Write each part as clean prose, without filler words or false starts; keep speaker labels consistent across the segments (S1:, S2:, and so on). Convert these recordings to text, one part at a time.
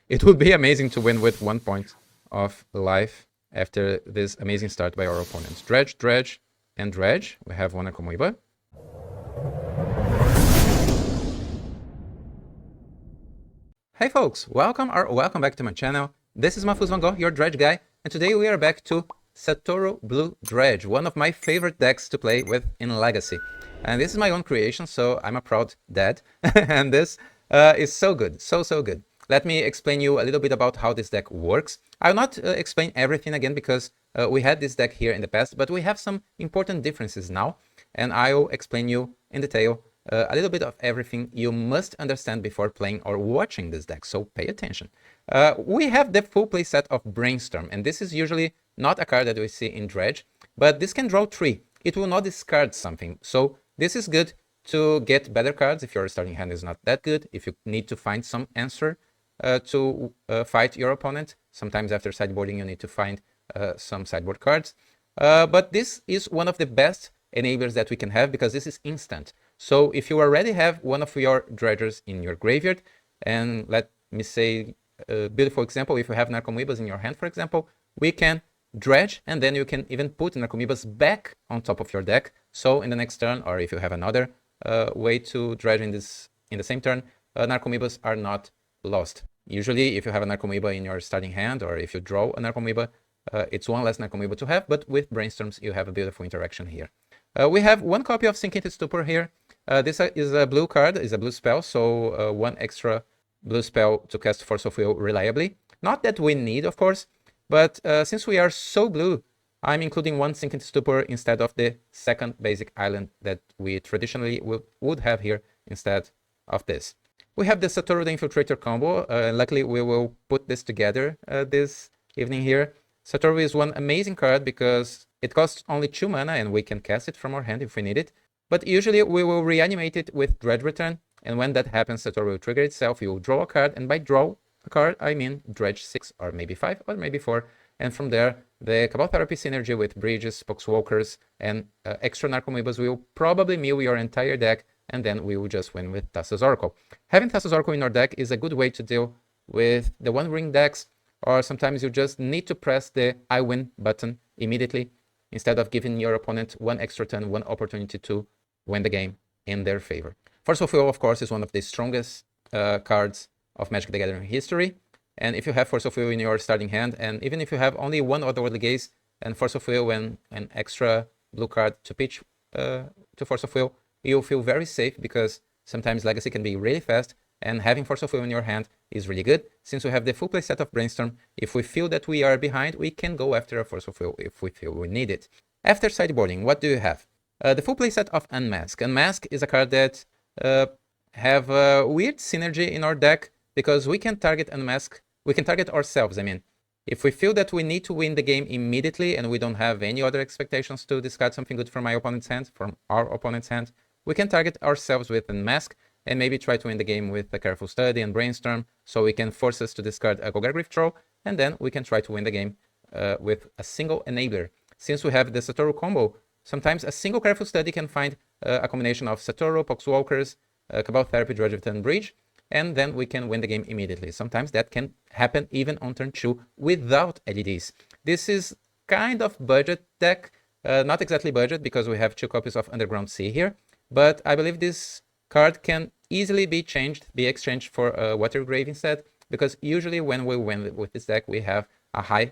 S1: It would be amazing to win with 1 point of life after this amazing start by our opponents. Dredge, Dredge, and Dredge. We have one Narcomoeba. Hey folks, welcome back to my channel. This is MahfuzVanGogh, your Dredge guy, and today we are back to Satoru Blue Dredge, one of my favorite decks to play with in Legacy. And this is my own creation, so I'm a proud dad. And this is so good, so good. Let me explain you a little bit about how this deck works. I'll not explain everything again because we had this deck here in the past, but we have some important differences now, and I'll explain you in detail a little bit of everything you must understand before playing or watching this deck, so pay attention. We have the full playset of Brainstorm, and this is usually not a card that we see in Dredge, but this can draw 3. It will not discard something, so this is good to get better cards if your starting hand is not that good, if you need to find some answer to fight your opponent. Sometimes after sideboarding you need to find some sideboard cards. But this is one of the best enablers that we can have because this is instant. So if you already have one of your dredgers in your graveyard, and let me say a beautiful example, if you have Narcomoebas in your hand, for example, we can dredge and then you can even put Narcomoebas back on top of your deck. So in the next turn, or if you have another way to dredge in the same turn, Narcomoebas are not lost. Usually if you have a Narcomoeba in your starting hand, or if you draw a Narcomoeba, it's one less Narcomoeba to have, but with Brainstorms you have a beautiful interaction here. We have one copy of Sink into Stupor here. This is a blue card, is a blue spell, so one extra blue spell to cast Force of Will reliably. Not that we need, of course, but since we are so blue, I'm including one Sink into Stupor instead of the second basic island that we traditionally would have here instead of this. We have the Satoru the Infiltrator combo. Luckily, we will put this together this evening here. Satoru is one amazing card because it costs only 2 mana and we can cast it from our hand if we need it. But usually we will reanimate it with Dread Return, and when that happens, Satoru will trigger itself, you will draw a card, and by draw a card, I mean dredge 6 or maybe 5 or maybe 4, and from there, the Cabal Therapy synergy with Bridges, Poxwalkers, and extra Narcomoebas will probably mill your entire deck, and then we will just win with Thassa's Oracle. Having Thassa's Oracle in our deck is a good way to deal with the One Ring decks, or sometimes you just need to press the I win button immediately, instead of giving your opponent one extra turn, one opportunity to win the game in their favor. Force of Will, of course, is one of the strongest cards of Magic the Gathering history. And if you have Force of Will in your starting hand, and even if you have only one Otherworldly Gaze and Force of Will and an extra blue card to pitch to Force of Will, you'll feel very safe because sometimes Legacy can be really fast, and having Force of Will in your hand is really good. Since we have the full playset of Brainstorm, if we feel that we are behind, we can go after a Force of Will if we feel we need it. After sideboarding, what do you have? The full playset of Unmask. Unmask is a card that have a weird synergy in our deck because we can target Unmask. We can target ourselves, I mean. If we feel that we need to win the game immediately and we don't have any other expectations to discard something good from my opponent's hand, from our opponent's hand, we can target ourselves with Unmask and maybe try to win the game with a Careful Study and Brainstorm, so we can force us to discard a Golgari Troll, and then we can try to win the game with a single enabler. Since we have the Satoru combo, sometimes a single Careful Study can find a combination of Satoru, Poxwalkers, Cabal Therapy, Dredge Return, Bridge, and then we can win the game immediately. Sometimes that can happen even on turn 2 without LEDs. This is kind of budget deck, not exactly budget because we have 2 copies of Underground Sea here, but I believe this card can easily be exchanged for a Water Grave instead, because usually when we win with this deck, we have a high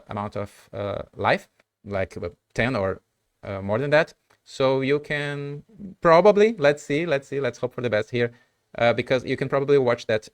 S1: amount of life, like 10 or more than that. So you can probably, let's hope for the best here, because you can probably watch that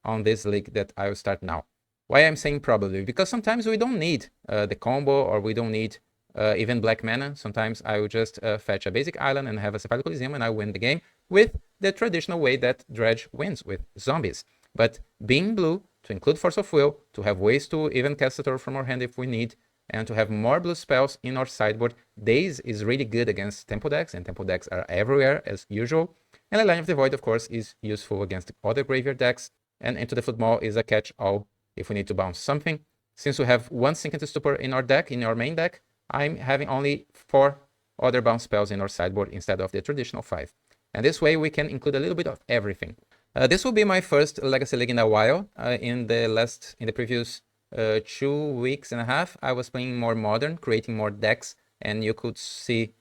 S1: on this league that I will start now. Why I'm saying probably? Because sometimes we don't need the combo, or we don't need even black mana. Sometimes I will just fetch a basic island and have a Cephalic Coliseum, and I win the game with the traditional way that Dredge wins, with zombies. But being blue, to include Force of Will, to have ways to even cast Satoru from our hand if we need, and to have more blue spells in our sideboard, Daze is really good against tempo decks, and tempo decks are everywhere as usual. And the Line of the Void, of course, is useful against other graveyard decks, and Into the Football is a catch-all if we need to bounce something. Since we have one Sink into Stupor in our deck, in our main deck, I'm having only 4 other bounce spells in our sideboard instead of the traditional 5. And this way we can include a little bit of everything. This will be my first Legacy League in a while. In the previous 2 weeks and a half, I was playing more modern, creating more decks, and you could see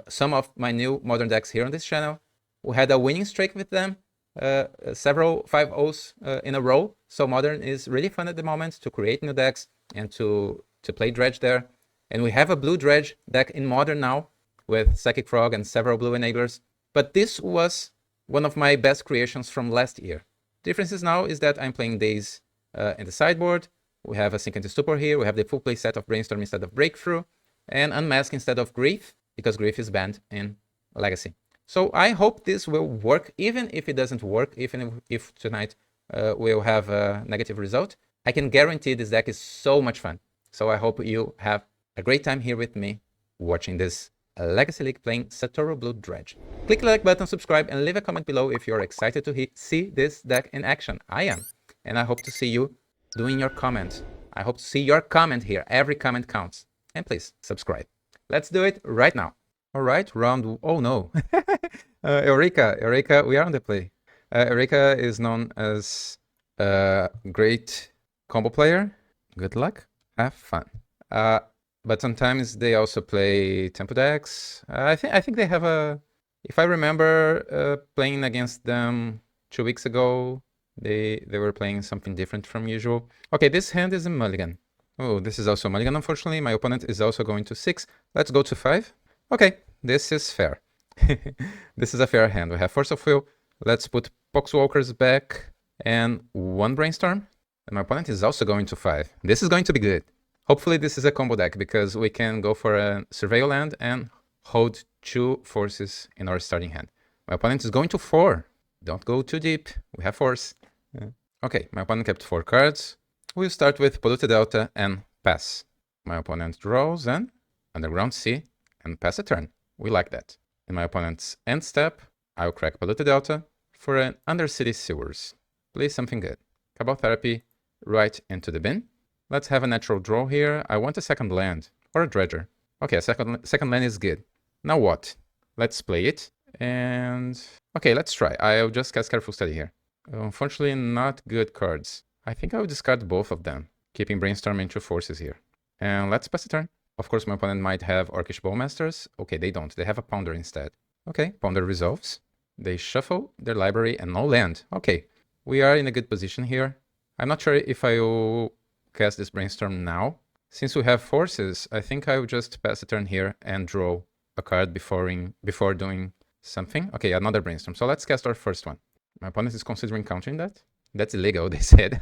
S1: some of my new modern decks here on this channel. We had a winning streak with them, several 5-0s in a row. So modern is really fun at the moment to create new decks and to play Dredge there. And we have a blue Dredge deck in modern now with Psychic Frog and several blue enablers. But this was one of my best creations from last year. Differences now is that I'm playing Daze in the sideboard. We have a Sink into Stupor here. We have the full play set of Brainstorm instead of Breakthrough, and Unmask instead of Grief, because Grief is banned in Legacy. So I hope this will work, even if it doesn't work, even if tonight we'll have a negative result. I can guarantee this deck is so much fun. So I hope you have a great time here with me watching this Legacy League playing Satoru Blue Dredge. Click the like button, subscribe, and leave a comment below if you're excited to see this deck in action. I am. And I hope to see you doing your comment. I hope to see your comment here. Every comment counts. And please subscribe. Let's do it right now. All right, round. Oh no. Eureka, we are on the play. Eureka is known as a great combo player. Good luck. Have fun. But sometimes they also play tempo decks. I think they have a. If I remember playing against them 2 weeks ago, they were playing something different from usual. Okay, this hand is a mulligan. Oh, this is also a mulligan, unfortunately. My opponent is also going to 6. Let's go to 5. Okay, this is fair. This is a fair hand. We have Force of Will. Let's put Poxwalkers back and 1 Brainstorm. And my opponent is also going to 5. This is going to be good. Hopefully this is a combo deck, because we can go for a Surveil land and hold 2 forces in our starting hand. My opponent is going to 4. Don't go too deep. We have Force. Okay, my opponent kept 4 cards. We'll start with Polluted Delta and pass. My opponent draws an Underground Sea and pass a turn. We like that. In my opponent's end step, I'll crack Polluted Delta for an Undercity Sewers. Play something good. Cabal Therapy right into the bin. Let's have a natural draw here. I want a second land or a dredger. Okay, a second land is good. Now what? Let's play it. And okay, let's try. I'll just cast Careful Study here. Unfortunately, not good cards. I think I'll discard both of them, keeping Brainstorm into forces here. And let's pass the turn. Of course, my opponent might have Orcish Bowmasters. Okay, they don't. They have a Ponder instead. Okay, Ponder resolves. They shuffle their library and no land. Okay, we are in a good position here. I'm not sure if I will cast this Brainstorm now. Since we have forces, I think I will just pass the turn here and draw a card before doing something. Okay, another Brainstorm. So let's cast our first one. My opponent is considering countering that. That's illegal, they said.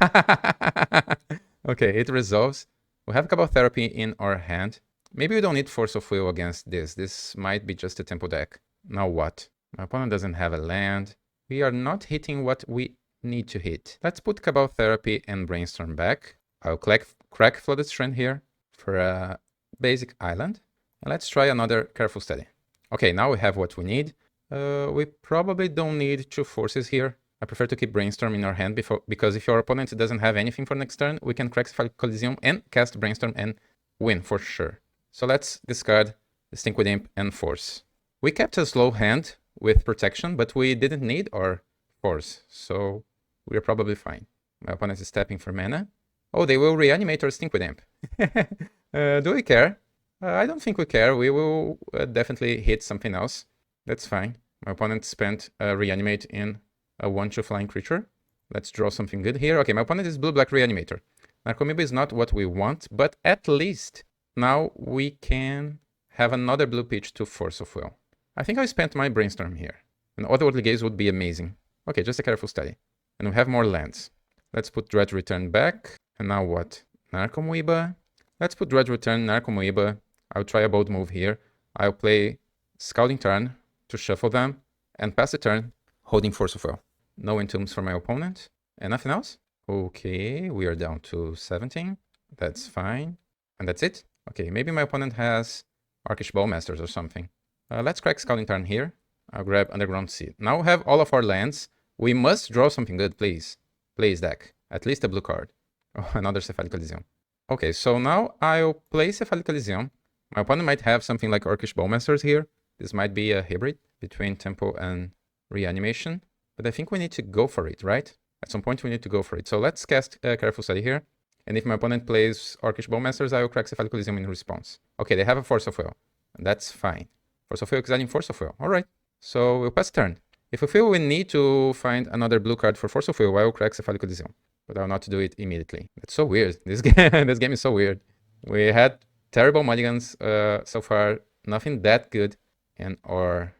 S1: Okay, it resolves. We have Cabal Therapy in our hand. Maybe we don't need Force of Will against this. This might be just a tempo deck. Now what? My opponent doesn't have a land. We are not hitting what we need to hit. Let's put Cabal Therapy and Brainstorm back. I'll crack Flooded Strand here for a basic island. And let's try another Careful Study. Okay, now we have what we need. We probably don't need 2 forces here. I prefer to keep Brainstorm in our hand because if your opponent doesn't have anything for next turn, we can crack Cephalic Coliseum and cast Brainstorm and win for sure. So let's discard the Stinkweed Imp and Force. We kept a slow hand with protection, but we didn't need our Force, so we're probably fine. My opponent is tapping for mana. Oh, they will Reanimator Stinkweed Imp. Do we care? I don't think we care. We will definitely hit something else. That's fine. My opponent spent a Reanimate in a 1/2 flying creature. Let's draw something good here. Okay, my opponent is Blue-Black Reanimator. Narcomoeba is not what we want, but at least now we can have another blue pitch to Force of Will. I think I spent my Brainstorm here. An Otherworldly Gaze would be amazing. Okay, just a Careful Study. And we have more lands. Let's put Dredge Return back. And now what? Narcomoeba. Let's put Dredge Return, Narcomoeba. I'll try a bold move here. I'll play Scalding Tarn to shuffle them and pass the turn, holding Force of Will. No Entombs for my opponent. And nothing else? Okay, we are down to 17. That's fine. And that's it. Okay, maybe my opponent has Orcish Bowmasters or something. Let's crack Scalding Tarn here. I'll grab Underground Sea. Now we have all of our lands. We must draw something good, please. Please, deck. At least a blue card. Oh, another Cephalic Coliseum. Okay, so now I'll play Cephalic Coliseum. My opponent might have something like Orcish Bowmasters here. This might be a hybrid between Tempo and Reanimation. but I think we need to go for it, right? At some point we need to go for it. So let's cast Careful Study here. And if my opponent plays Orcish Bowmasters, I will crack Cephalic Coliseum in response. Okay, they have a Force of Will. That's fine. Force of Will exiling Force of Will. Alright. So we'll pass turn. If we feel we need to find another blue card for Force of Will, I will crack Cephalic Coliseum. But I will not do it immediately. That's so weird. This game is so weird. We had terrible mulligans so far. Nothing that good in our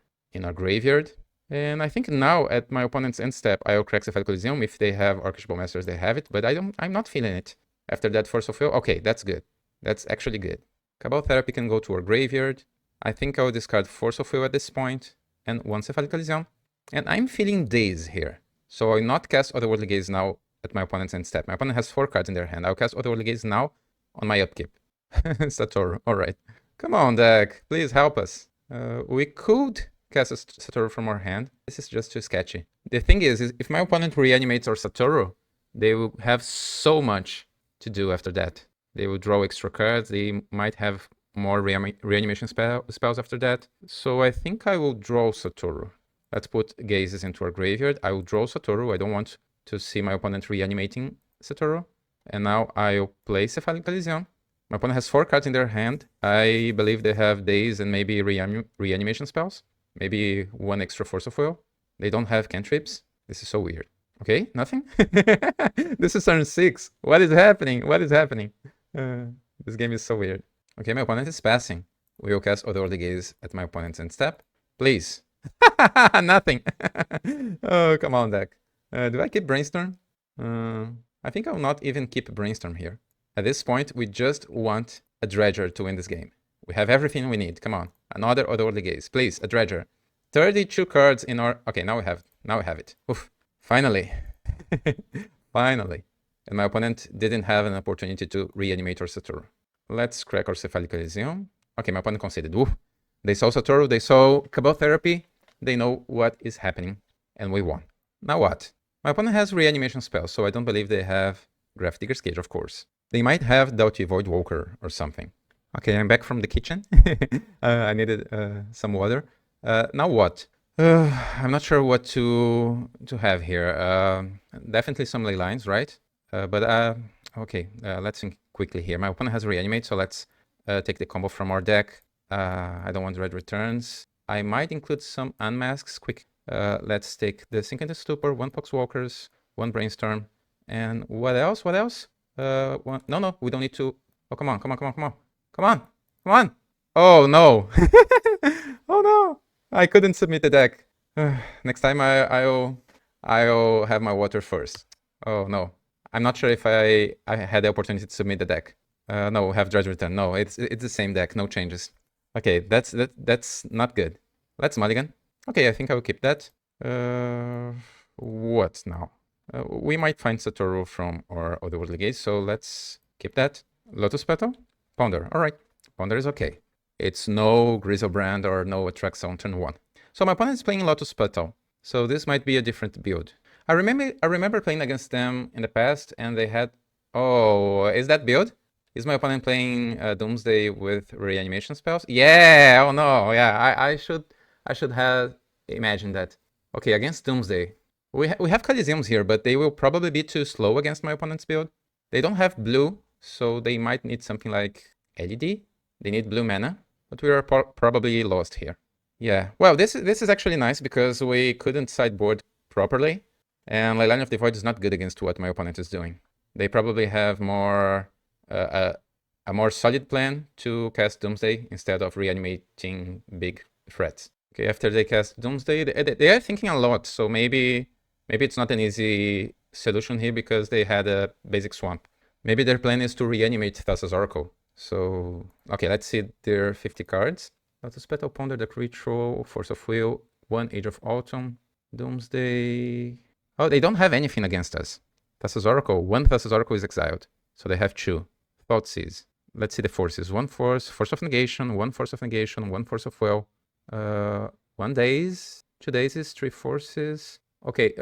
S1: graveyard. And I think now at my opponent's end step, I'll crack Cephalic Coliseum. If they have Orcish Bowmasters, they have it. But I'm not feeling it. After that Force of Will, okay, that's good. That's actually good. Cabal Therapy can go to our graveyard. I think I'll discard Force of Will at this point. And one Cephalic Coliseum. And I'm feeling Daze here. So I'll not cast Otherworldly Gaze now at my opponent's end step. My opponent has 4 cards in their hand. I'll cast Otherworldly Gaze now on my upkeep. Satoru, alright. Come on, deck. Please help us. We could cast a Satoru from our hand. This is just too sketchy. The thing is if my opponent reanimates our Satoru, they will have so much to do after that. They will draw extra cards. They might have more reanimation spells after that. So I think I will draw Satoru. Let's put Gazes into our graveyard. I will draw Satoru. I don't want to see my opponent reanimating Satoru. And now I'll play Cephalic Coliseum. My opponent has 4 cards in their hand. I believe they have Daze and maybe reanimation spells. Maybe 1 extra Force of Will. They don't have cantrips. This is so weird. Okay, nothing? This is turn 6. What is happening? What is happening? This game is so weird. Okay, my opponent is passing. We will cast Otherworldly Gaze at my opponent's end step. Please. Nothing. Oh, come on, deck. Do I keep Brainstorm? I think I will not even keep Brainstorm here. At this point, we just want a Dredger to win this game. We have everything we need. Come on. Another Otherworldly Gaze. Please, a Dredger. 32 cards in our... Okay, now we have it. Oof. Finally. Finally. And my opponent didn't have an opportunity to reanimate our Satoru. Let's crack our Cephalic Coliseum. Okay, my opponent conceded. Oof. They saw Satoru. They saw Cabal Therapy. They know what is happening. And we won. Now what? My opponent has reanimation spells, so I don't believe they have Grafdigger's Cage, of course. They might have Doughty Voidwalker or something. Okay, I'm back from the kitchen. I needed some water. Now what? I'm not sure what to have here. Definitely some ley lines, right? Okay, let's think quickly here. My opponent has Reanimate, so let's take the combo from our deck. I don't want Red Returns. I might include some Unmasks. Quick. Let's take the Sink into Stupor, 1 Poxwalkers, 1 Brainstorm, and what else? What else? No, we don't need to. Oh, come on. Oh, no. Oh, no. I couldn't submit the deck. Next time I'll have my water first. Oh, no. I'm not sure if I had the opportunity to submit the deck. No, we have Dredge Return. No, it's the same deck. No changes. Okay, that's not good. Let's mulligan. Okay, I think I will keep that. What now? We might find Satoru from our Otherworldly Gaze, so let's keep that. Lotus Petal? Ponder. Alright. Ponder is okay. It's no Griselbrand or no Atraxa on turn 1. So my opponent is playing Lotus Petal. So this might be a different build. I remember playing against them in the past, and they had... Oh, is that build? Is my opponent playing Doomsday with reanimation spells? Yeah! Oh no! Yeah, I should have imagined that. Okay, against Doomsday. We have Coliseums here, but they will probably be too slow against my opponent's build. They don't have blue, so they might need something like LED. They need blue mana, but we are probably lost here. Yeah, well, this is actually nice because we couldn't sideboard properly, and Leyline of the Void is not good against what my opponent is doing. They probably have more a more solid plan to cast Doomsday instead of reanimating big threats. Okay, after they cast Doomsday, they are thinking a lot, so maybe it's not an easy solution here because they had a basic swamp. Maybe their plan is to reanimate Thassa's Oracle. So, okay, let's see their 50 cards. Lotus Petal, Ponder, the Ritual, Force of Will, 1 Age of Autumn, Doomsday... Oh, they don't have anything against us. Thassa's Oracle, 1 Thassa's Oracle is exiled. So they have 2. Thoughtseize. Let's see the forces. 1 Force, Force of Negation, 1 Force of Negation, 1 Force of Will. 1 Daze, 2 Dazes, 3 Forces. Okay,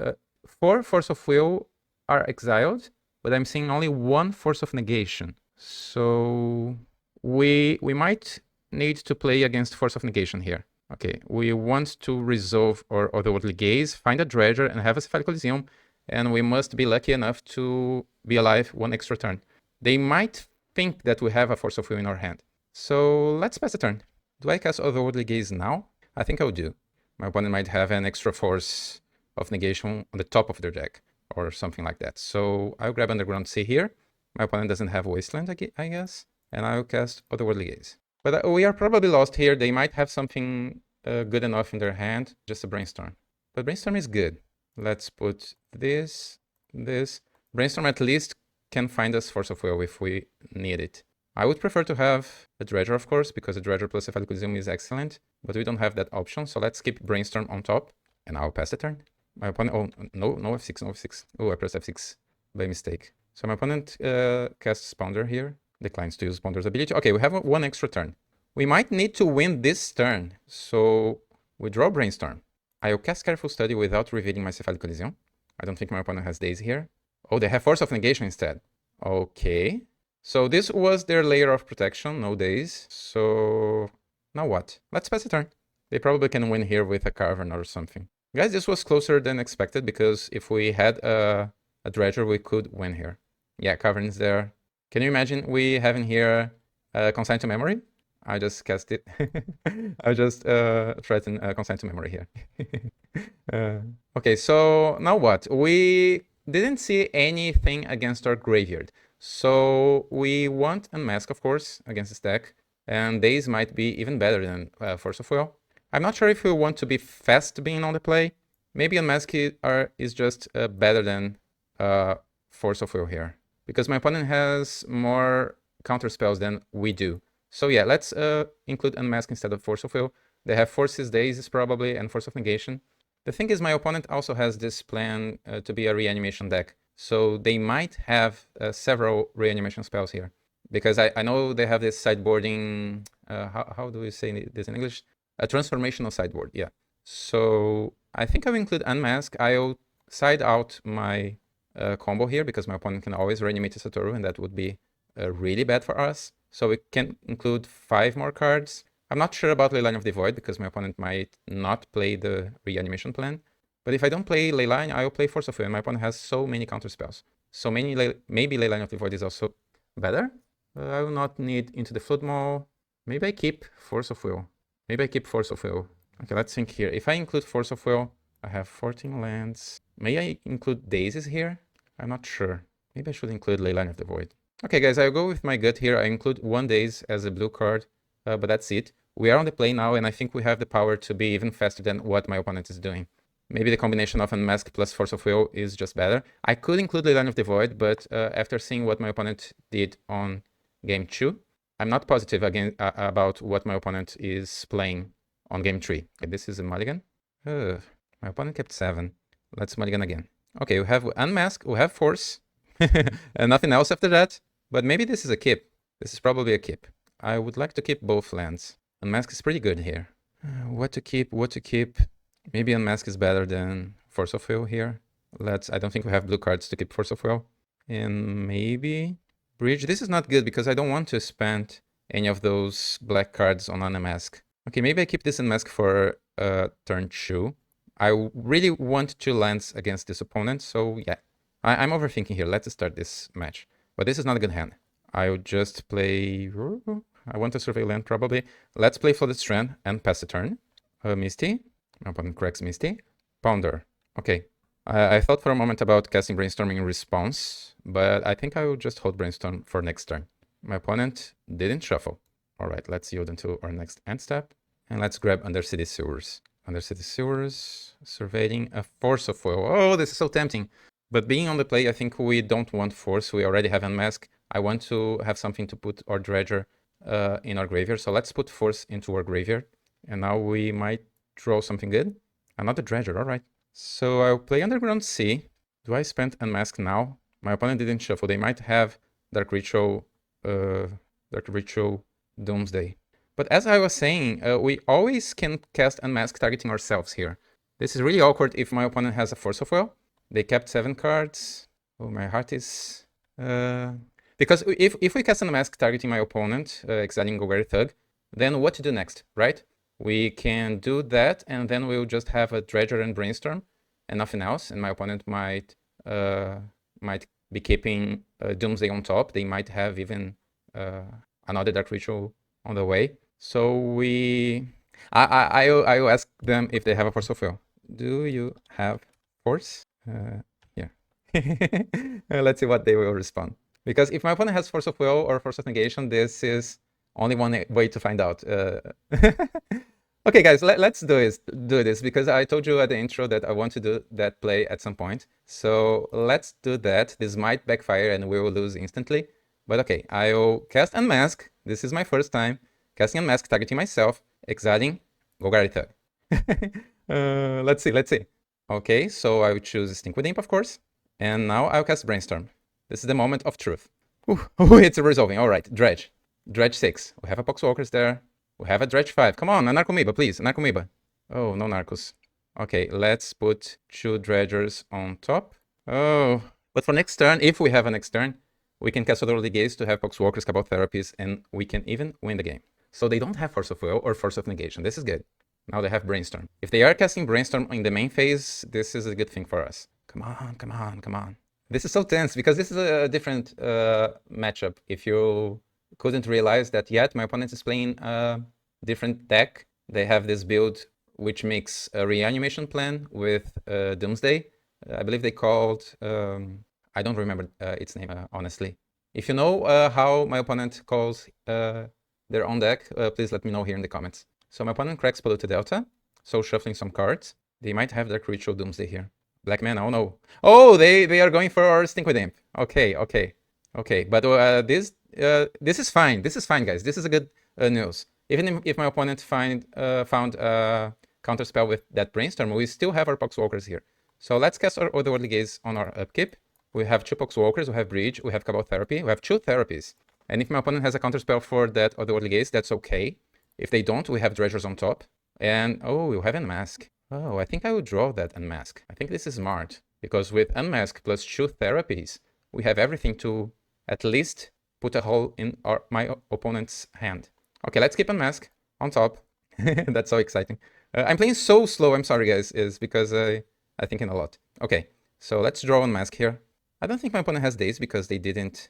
S1: 4 Force of Will are exiled, but I'm seeing only 1 Force of Negation. So we might need to play against Force of Negation here. Okay, we want to resolve our otherworldly gaze, find a dredger, and have a Cephalic Coliseum, and we must be lucky enough to be alive one extra turn. They might think that we have a Force of Will in our hand. So let's pass the turn. Do I cast Otherworldly Gaze now? I think I'll do. My opponent might have an extra Force of Negation on the top of their deck, or something like that. So I'll grab Underground Sea here. My opponent doesn't have Wasteland, I guess, and I'll cast Otherworldly Gaze. But we are probably lost here. They might have something good enough in their hand, just a Brainstorm. But Brainstorm is good. Let's put this. Brainstorm at least can find us Force of Will if we need it. I would prefer to have a Dredger, of course, because a Dredger plus Cephalic Coliseum is excellent, but we don't have that option, so let's keep Brainstorm on top, and I'll pass the turn. My opponent, oh, no F6, no F6. Oh, I pressed F6 by mistake. So my opponent casts Ponder here, declines to use Ponder's ability. Okay, we have one extra turn. We might need to win this turn, so we draw Brainstorm. I'll cast Careful Study without revealing my Cephalic Coliseum. I don't think my opponent has Daze here. Oh, they have Force of Negation instead. Okay. So this was their layer of protection, no Daze. So now what? Let's pass the turn. They probably can win here with a Cavern or something. Guys, this was closer than expected, because if we had a Dredger, we could win here. Yeah, Cavern's there. Can you imagine we having here Consign to Memory? I just cast it. I just threatened Consign to Memory here. Okay, so now what? We didn't see anything against our graveyard. So we want Unmask, of course, against this deck. And Daze might be even better than Force of Will. I'm not sure if we want to be fast being on the play. Maybe Unmask is just better than Force of Will here, because my opponent has more counter spells than we do. So yeah, let's include Unmask instead of Force of Will. They have Forces, Dazes probably, and Force of Negation. The thing is, my opponent also has this plan to be a Reanimation deck. So they might have several Reanimation spells here. Because I know they have this sideboarding... how do we say this in English? A transformational sideboard, yeah. So I think I'll include Unmask. I'll side out my combo here, because my opponent can always reanimate a Satoru, and that would be really bad for us. So we can include 5 more cards. I'm not sure about Leyline of the Void, because my opponent might not play the reanimation plan. But if I don't play Leyline, I'll play Force of Will, and my opponent has so many counter spells. So maybe Leyline of the Void is also better. I will not need Into the Flood Maw. Maybe I keep Force of Will. Maybe I keep Force of Will. Okay, let's think here. If I include Force of Will, I have 14 lands. May I include Dazes here? I'm not sure. Maybe I should include Leyline of the Void. Okay, guys, I'll go with my gut here. I include 1 Daze as a blue card, but that's it. We are on the play now, and I think we have the power to be even faster than what my opponent is doing. Maybe the combination of Unmask plus Force of Will is just better. I could include Leyline of the Void, but after seeing what my opponent did on Game 2, I'm not positive again about what my opponent is playing on Game 3. Okay, this is a mulligan. My opponent kept 7. Let's mulligan again. Okay, we have Unmask, we have Force, and nothing else after that. But maybe this is a keep. This is probably a keep. I would like to keep both lands. Unmask is pretty good here. What to keep, what to keep? Maybe Unmask is better than Force of Will here. I don't think we have blue cards to keep Force of Will. And maybe Bridge. This is not good, because I don't want to spend any of those black cards on Unmask. Okay, maybe I keep this Unmask for turn 2. I really want 2 lands against this opponent, so yeah. I'm overthinking here. Let's start this match. But this is not a good hand. I'll just play... I want to survey land, probably. Let's play Flooded Strand and pass the turn. Misty. My opponent corrects Misty. Ponder. Okay. I thought for a moment about casting Brainstorming in response, but I think I will just hold Brainstorm for next turn. My opponent didn't shuffle. Alright, let's yield into our next end step. And let's grab Undercity Sewers. Undercity Sewers, surveying a Force of Will. Oh, this is so tempting. But being on the play, I think we don't want Force. We already have Unmask. I want to have something to put our Dredger in our graveyard. So let's put Force into our graveyard. And now we might draw something good. Another Dredger, alright. So I'll play Underground Sea. Do I spend Unmask now? My opponent didn't shuffle. They might have Dark Ritual Doomsday. But as I was saying, we always can cast Unmask targeting ourselves here. This is really awkward if my opponent has a Force of Will. They kept 7 cards. Oh, my heart is... Because if we cast Unmask targeting my opponent, exiling Golgari Thug, then what to do next, right? we can do that, and then we'll just have a Dredger and Brainstorm and nothing else. And my opponent might be keeping Doomsday on top. They might have even another Dark Ritual on the way. So I will ask them if they have a Force of Will. Do you have Force? Yeah. Let's see what they will respond. Because if my opponent has Force of Will or Force of Negation, this is only one way to find out. Okay, guys, let's do this because I told you at the intro that I want to do that play at some point. So let's do that. This might backfire and we will lose instantly. But okay, I'll cast Unmask. This is my first time casting Unmask, targeting myself, exiling Golgari Thug. Let's see. Okay, so I will choose Stink with Imp, of course. And now I'll cast Brainstorm. This is the moment of truth. Ooh, it's resolving. All right, Dredge. Dredge 6. We have a Poxwalkers there. We have a Dredge 5. Come on, a Narcomoeba, please. A Narcomoeba. Oh, no Narcos. Okay, let's put 2 Dredgers on top. Oh, but for next turn, if we have a next turn, we can cast Otherworldly Gaze to have Poxwalkers, Cabal Therapies, and we can even win the game. So they don't have Force of Will or Force of Negation. This is good. Now they have Brainstorm. If they are casting Brainstorm in the main phase, this is a good thing for us. Come on. This is so tense because this is a different matchup. If you couldn't realize that yet, my opponent is playing a different deck. They have this build which makes a reanimation plan with Doomsday. I believe they called... I don't remember its name, honestly. If you know how my opponent calls their own deck, please let me know here in the comments. So my opponent cracks Polluted Delta, so shuffling some cards. They might have Dark Ritual Doomsday here. Black Mana, oh no. Oh, they are going for our Stink with Imp. Okay. But this is fine. This is fine, guys. This is a good news. Even if my opponent found a counterspell with that Brainstorm, we still have our Poxwalkers here. So let's cast our Otherworldly Gaze on our upkeep. We have 2 Poxwalkers, we have Breach, we have Cabal Therapy, we have 2 Therapies. And if my opponent has a counterspell for that Otherworldly Gaze, that's okay. If they don't, we have Dredgers on top. And, oh, we'll have Unmask. Oh, I think I will draw that Unmask. I think this is smart. Because with Unmask plus 2 Therapies, we have everything to at least put a hole in my opponent's hand. Okay, let's keep Unmask on top. That's so exciting. I'm playing so slow, I'm sorry guys, is because I'm thinking a lot. Okay, so let's draw Unmask here. I don't think my opponent has Daze because they didn't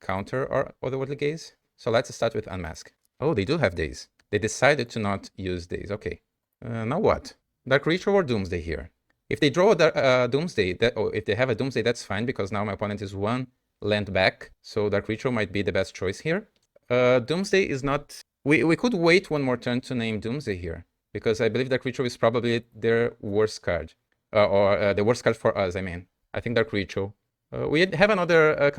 S1: counter our Otherworldly Gaze. So let's start with Unmask. Oh, they do have Daze. They decided to not use Daze. Okay. Now what? Dark Ritual or Doomsday here? If they draw Doomsday, if they have a Doomsday, that's fine because now my opponent is 1 land back. So Dark Ritual might be the best choice here. Doomsday is not... We could wait one more turn to name Doomsday here because I believe Dark Ritual is probably their worst card. Or the worst card for us, I mean. I think Dark Ritual. We have another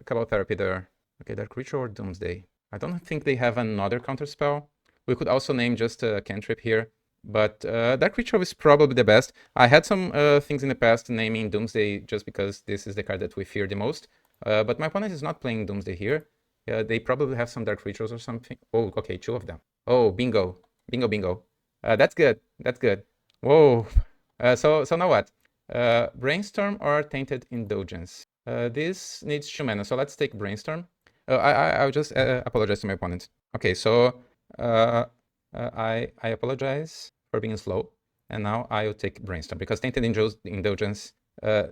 S1: Cabal Therapy there. Okay, Dark Ritual or Doomsday. I don't think they have another counterspell. We could also name just a cantrip here. But Dark Ritual is probably the best. I had some things in the past naming Doomsday just because this is the card that we fear the most. But my opponent is not playing Doomsday here. They probably have some Dark Rituals or something. Oh, okay, 2 of them. Oh, bingo. Bingo. That's good. Whoa. So now what? Brainstorm or Tainted Indulgence? This needs 2 mana, so let's take Brainstorm. I'll just apologize to my opponent. Okay, so I apologize for being slow, and now I'll take Brainstorm because Tainted Indulgence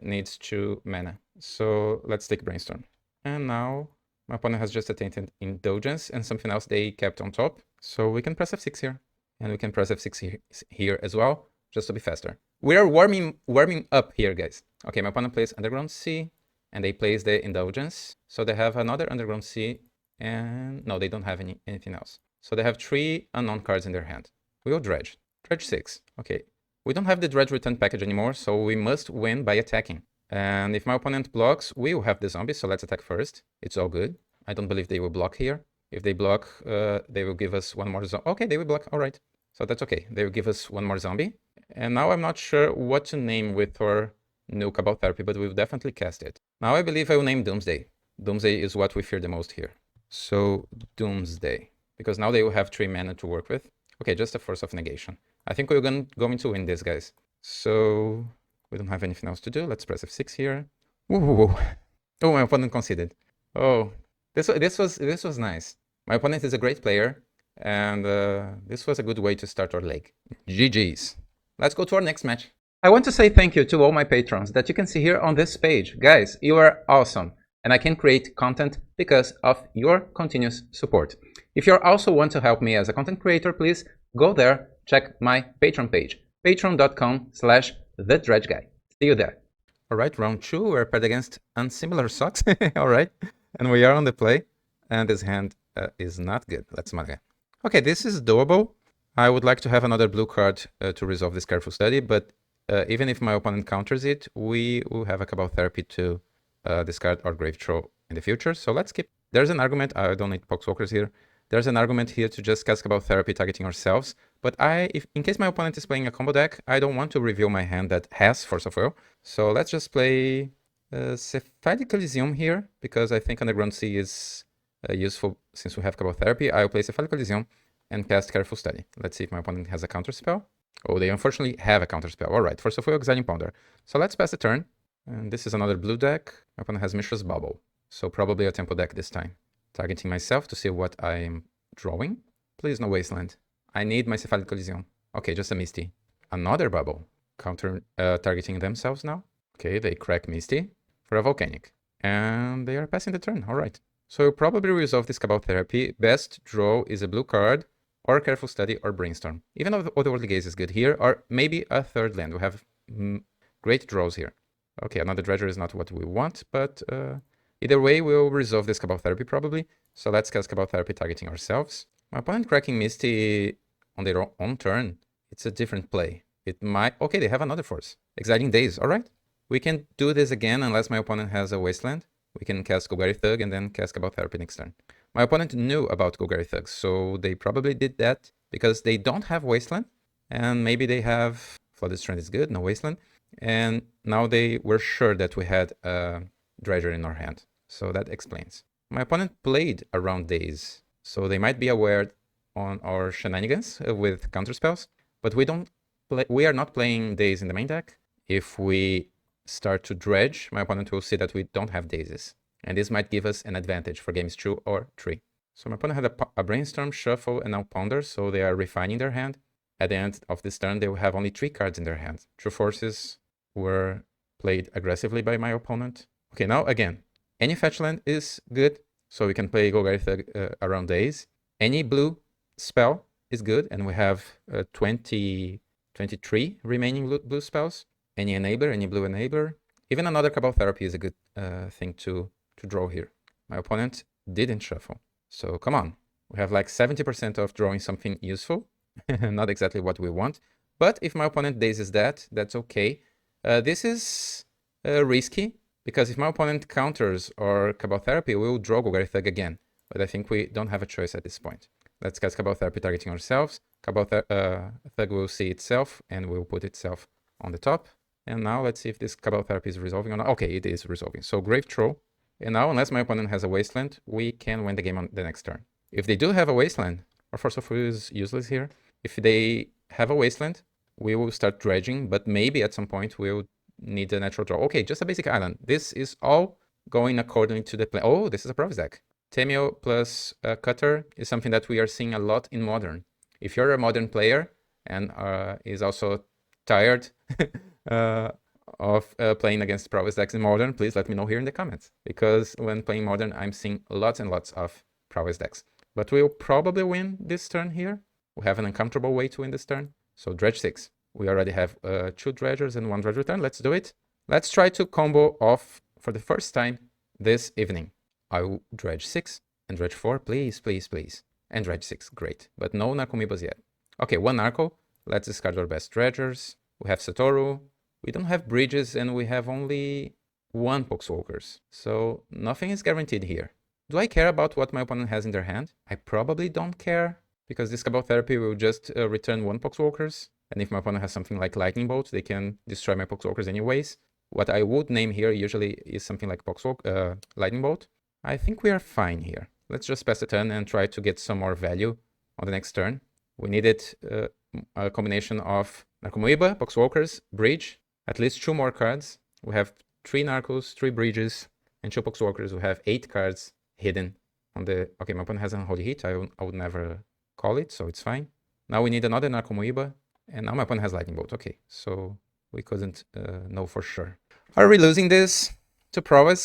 S1: needs 2 mana. So let's take Brainstorm. And now my opponent has just a Tainted Indulgence and something else they kept on top. So we can press F6 here, and we can press F6 here as well, just to be faster. We are warming up here, guys. Okay, my opponent plays Underground Sea, and they place the Indulgence. So they have another Underground Sea, and no, they don't have anything else. So they have 3 unknown cards in their hand. We will Dredge. Dredge 6. Okay, we don't have the Dredge return package anymore, so we must win by attacking. And if my opponent blocks, we will have the zombies, so let's attack first. It's all good. I don't believe they will block here. If they block, they will give us 1 more zombie. Okay, they will block, all right. So that's okay. They will give us 1 more zombie. And now I'm not sure what to name with our new Cabal Therapy, but we'll definitely cast it. Now I believe I will name Doomsday. Doomsday is what we fear the most here. So Doomsday. Because now they will have 3 mana to work with. Okay, just a Force of Negation. I think we're going to win this, guys. So we don't have anything else to do. Let's press F6 here. Ooh. Oh, my opponent conceded. Oh, this was nice. My opponent is a great player. And this was a good way to start our leg. GG's. Let's go to our next match. I want to say thank you to all my patrons that you can see here on this page. Guys, you are awesome. And I can create content because of your continuous support. If you also want to help me as a content creator, please go there, check my Patreon page, patreon.com/thedredgeguy. See you there. All right, round 2, we're paired against unsimilar socks. All right, and we are on the play, and this hand is not good. Let's mark it. Okay, this is doable. I would like to have another blue card to resolve this Careful Study, but even if my opponent counters it, we will have a Cabal Therapy to discard our Grave Throw in the future. So let's keep... There's an argument, I don't need Poxwalkers here. There's an argument here to just cast Cabal Therapy targeting ourselves, but in case my opponent is playing a combo deck, I don't want to reveal my hand that has Force of Will. So let's just play Cephalic Elysium here, because I think Underground Sea is useful since we have Cabal Therapy. I'll play Cephalic Elysium and cast Careful Study. Let's see if my opponent has a counterspell. Oh, they unfortunately have a counterspell. All right, Force of Will, Exiling Ponder. So let's pass the turn. And this is another blue deck. My opponent has Mishra's Bubble. So probably a Tempo deck this time. Targeting myself to see what I'm drawing. Please no Wasteland. I need my Cephalic Elysium. Okay, just a Misty. Another Bubble. Counter targeting themselves now. Okay, they crack Misty for a Volcanic. And they are passing the turn. All right. So you'll probably resolve this Cabal Therapy. Best draw is a blue card, or Careful Study, or Brainstorm. Even though the Otherworldly Gaze is good here, or maybe a third land. We have great draws here. Okay, another Dredger is not what we want, but either way, we'll resolve this Cabal Therapy probably. So let's cast Cabal Therapy targeting ourselves. My opponent cracking Misty on their own turn. It's a different play. It might... Okay, they have another Force. Exciting Days, all right. We can do this again unless my opponent has a Wasteland. We can cast Golgari Thug and then cast Cabal Therapy next turn. My opponent knew about Golgari Thug, so they probably did that because they don't have Wasteland. And maybe they have... Flooded Strand is good, no Wasteland. And now they were sure that we had a Dredger in our hand. So that explains. My opponent played around Days, so they might be aware on our shenanigans with counterspells. But we are not playing Days in the main deck. If we start to dredge, my opponent will see that we don't have Dazes. And this might give us an advantage for games 2 or 3. So my opponent had a Brainstorm, Shuffle, and now Ponder, so they are refining their hand. At the end of this turn, they will have only 3 cards in their hand. True Forces were played aggressively by my opponent. Okay, now again, any fetch land is good, so we can play Golgari Thug around Days. Any blue spell is good, and we have 23 remaining blue spells. Any enabler, any blue enabler. Even another Cabal Therapy is a good thing to draw here. My opponent didn't shuffle. So come on. We have like 70% of drawing something useful. Not exactly what we want. But if my opponent dazes that, that's okay. This is risky, because if my opponent counters or Cabal Therapy, we will draw Golgari Thug again. But I think we don't have a choice at this point. Let's cast Cabal Therapy targeting ourselves. Cabal Thug will see itself and will put itself on the top. And now let's see if this Cabal Therapy is resolving or not. Okay, it is resolving. So Grave Throw. And now, unless my opponent has a Wasteland, we can win the game on the next turn. If they do have a Wasteland, our Force of Will is useless here. If they have a Wasteland, we will start dredging, but maybe at some point we'll need a natural draw. Okay, just a basic island. This is all going according to the plan. Oh, this is a Province deck. Temio plus Cutter is something that we are seeing a lot in Modern. If you're a Modern player and is also tired of playing against Province decks in Modern, please let me know here in the comments. Because when playing Modern, I'm seeing lots and lots of Province decks. But we'll probably win this turn here. We have an uncomfortable way to win this turn. So Dredge 6. We already have 2 Dredgers and 1 Dredge return. Let's do it. Let's try to combo off for the first time this evening. I will Dredge 6 and Dredge 4. Please, please, please. And Dredge 6. Great. But no Narcomoebas yet. Okay, 1 Narco. Let's discard our best Dredgers. We have Satoru. We don't have Bridges and we have only 1 Poxwalkers. So nothing is guaranteed here. Do I care about what my opponent has in their hand? I probably don't care, because this Cabal Therapy will just return 1 Poxwalkers. And if my opponent has something like Lightning Bolt, they can destroy my Poxwalkers anyways. What I would name here usually is something like Lightning Bolt. I think we are fine here. Let's just pass the turn and try to get some more value on the next turn. We needed a combination of Narcomoeba, Poxwalkers, Bridge, at least 2 more cards. We have 3 Narcos, 3 Bridges, and 2 Poxwalkers. We have 8 cards hidden on the... Okay, my opponent has an Unholy Heat. I would never call it, so it's fine. Now we need another Narcomoeba, and now my opponent has Lightning Bolt. Okay, so we couldn't know for sure. Are we losing this to prowess?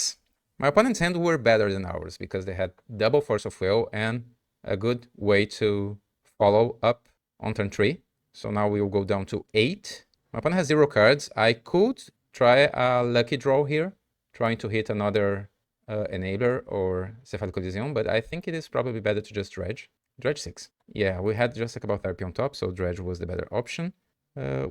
S1: My opponent's hand were better than ours because they had double Force of Will and a good way to follow up on turn 3. So now we will go down to 8. My opponent has 0 cards. I could try a lucky draw here, trying to hit another Enabler or Cephalic Coliseum, but I think it is probably better to just Dredge. Dredge 6. Yeah, we had just about Therapy on top, so Dredge was the better option.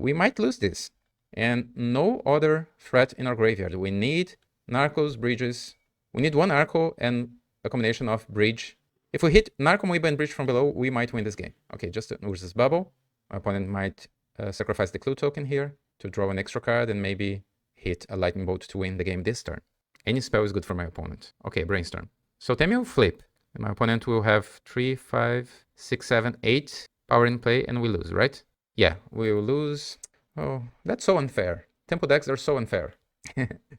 S1: We might lose this. And no other threat in our graveyard. We need Narcos, Bridges. We need 1 Arco and a combination of Bridge. If we hit Narcomoeba and Bridge from below, we might win this game. Okay, just an Urza's Bubble. My opponent might sacrifice the Clue token here to draw an extra card and maybe hit a Lightning Bolt to win the game this turn. Any spell is good for my opponent. Okay, Brainstorm. So Temi will flip. And my opponent will have 3, 5, 6, 7, 8 power in play, and we lose, right? Yeah, we will lose. Oh, that's so unfair. Tempo decks are so unfair.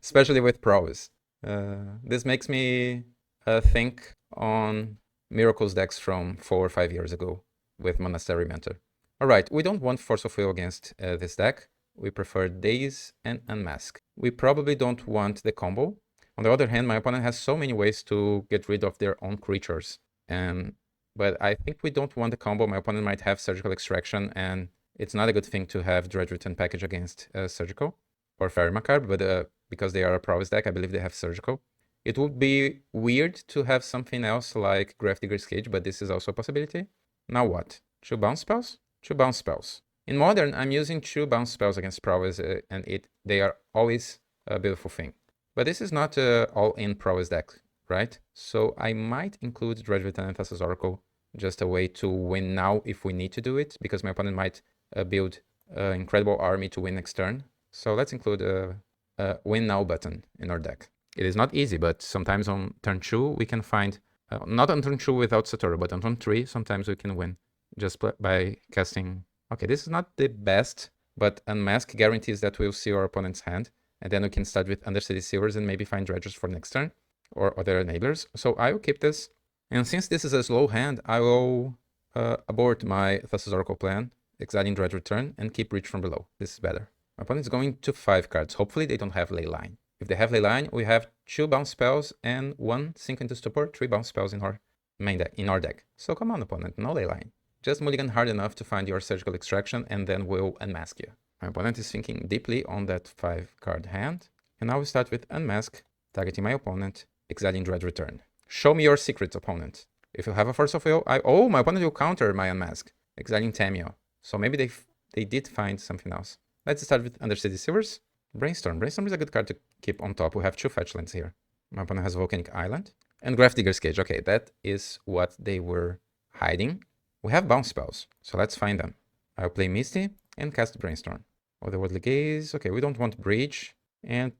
S1: Especially with prowess. This makes me think on Miracles decks from 4 or 5 years ago with Monastery Mentor. Alright, we don't want Force of Will against this deck. We prefer Daze and Unmask. We probably don't want the combo. On the other hand, my opponent has so many ways to get rid of their own creatures. But I think we don't want the combo. My opponent might have Surgical Extraction, and it's not a good thing to have Dredge Return package against Surgical or Fairy Macabre, but because they are a prowess deck, I believe they have Surgical. It would be weird to have something else like Gravedigger's Cage, but this is also a possibility. Now what? 2 bounce spells? 2 bounce spells. In Modern, I'm using 2 bounce spells against prowess, and they are always a beautiful thing. But this is not all-in prowess deck, right? So I might include Dredge Return and Thassa's Oracle, just a way to win now if we need to do it, because my opponent might build an incredible army to win next turn. So let's include a Win Now button in our deck. It is not easy, but sometimes on turn 2 we can find, not on turn 2 without Satoru, but on turn 3 sometimes we can win just by casting. Okay, this is not the best, but Unmask guarantees that we'll see our opponent's hand. And then we can start with Undercity Silvers and maybe find Dredgers for next turn or other enablers. So I will keep this. And since this is a slow hand, I will abort my Thassa's Oracle plan, exiling Dredge Return, and keep Reach from below. This is better. My opponent's going to 5 cards. Hopefully they don't have Leyline. If they have Leyline, we have 2 bounce spells and 1 Sink into Stupor, 3 bounce spells in our main deck, So come on, opponent, no Leyline. Just mulligan hard enough to find your Surgical Extraction, and then we'll unmask you. My opponent is thinking deeply on that 5-card hand. And now we start with Unmask, targeting my opponent, exiling Dredge Return. Show me your secrets, opponent. If you have a Force of Will, my opponent will counter my Unmask, exiling Tamio. So maybe they did find something else. Let's start with Undercity Silvers. Brainstorm. Brainstorm is a good card to keep on top. We have 2 fetch lands here. My opponent has Volcanic Island. And Gravedigger's Cage. Okay, that is what they were hiding. We have bounce spells, so let's find them. I'll play Misty and cast Brainstorm. Otherworldly Gaze. Okay, we don't want Bridge. And,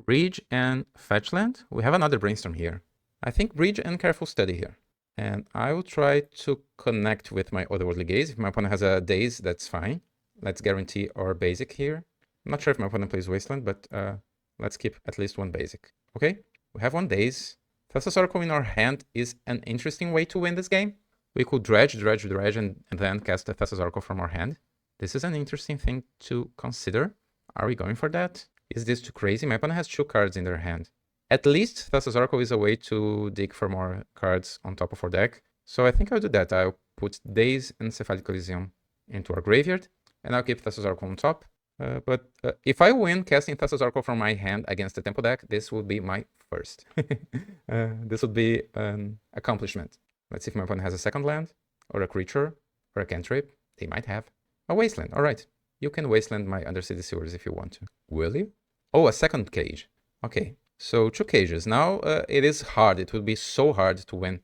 S1: Bridge and Fetchland. We have another Brainstorm here. I think Bridge and Careful Study here. And I will try to connect with my Otherworldly Gaze. If my opponent has a Daze, that's fine. Let's guarantee our basic here. I'm not sure if my opponent plays Wasteland, but let's keep at least 1 basic. Okay, we have 1 Daze. Thassa's Oracle in our hand is an interesting way to win this game. We could Dredge, and then cast a Thassa's Oracle from our hand. This is an interesting thing to consider. Are we going for that? Is this too crazy? My opponent has 2 cards in their hand. At least Thassa's Oracle is a way to dig for more cards on top of our deck. So I think I'll do that. I'll put Daze and Cephalic Coliseum into our graveyard, and I'll keep Thassa's Oracle on top. But if I win casting Thassa's Oracle from my hand against the Tempo deck, this would be my first. This would be an accomplishment. Let's see if my opponent has a second land, or a creature, or a cantrip. They might have. A Wasteland, alright. You can Wasteland my Undercity Sewers if you want to. Will you? Oh, a second cage. Okay, so 2 cages. Now it is hard. It will be so hard to win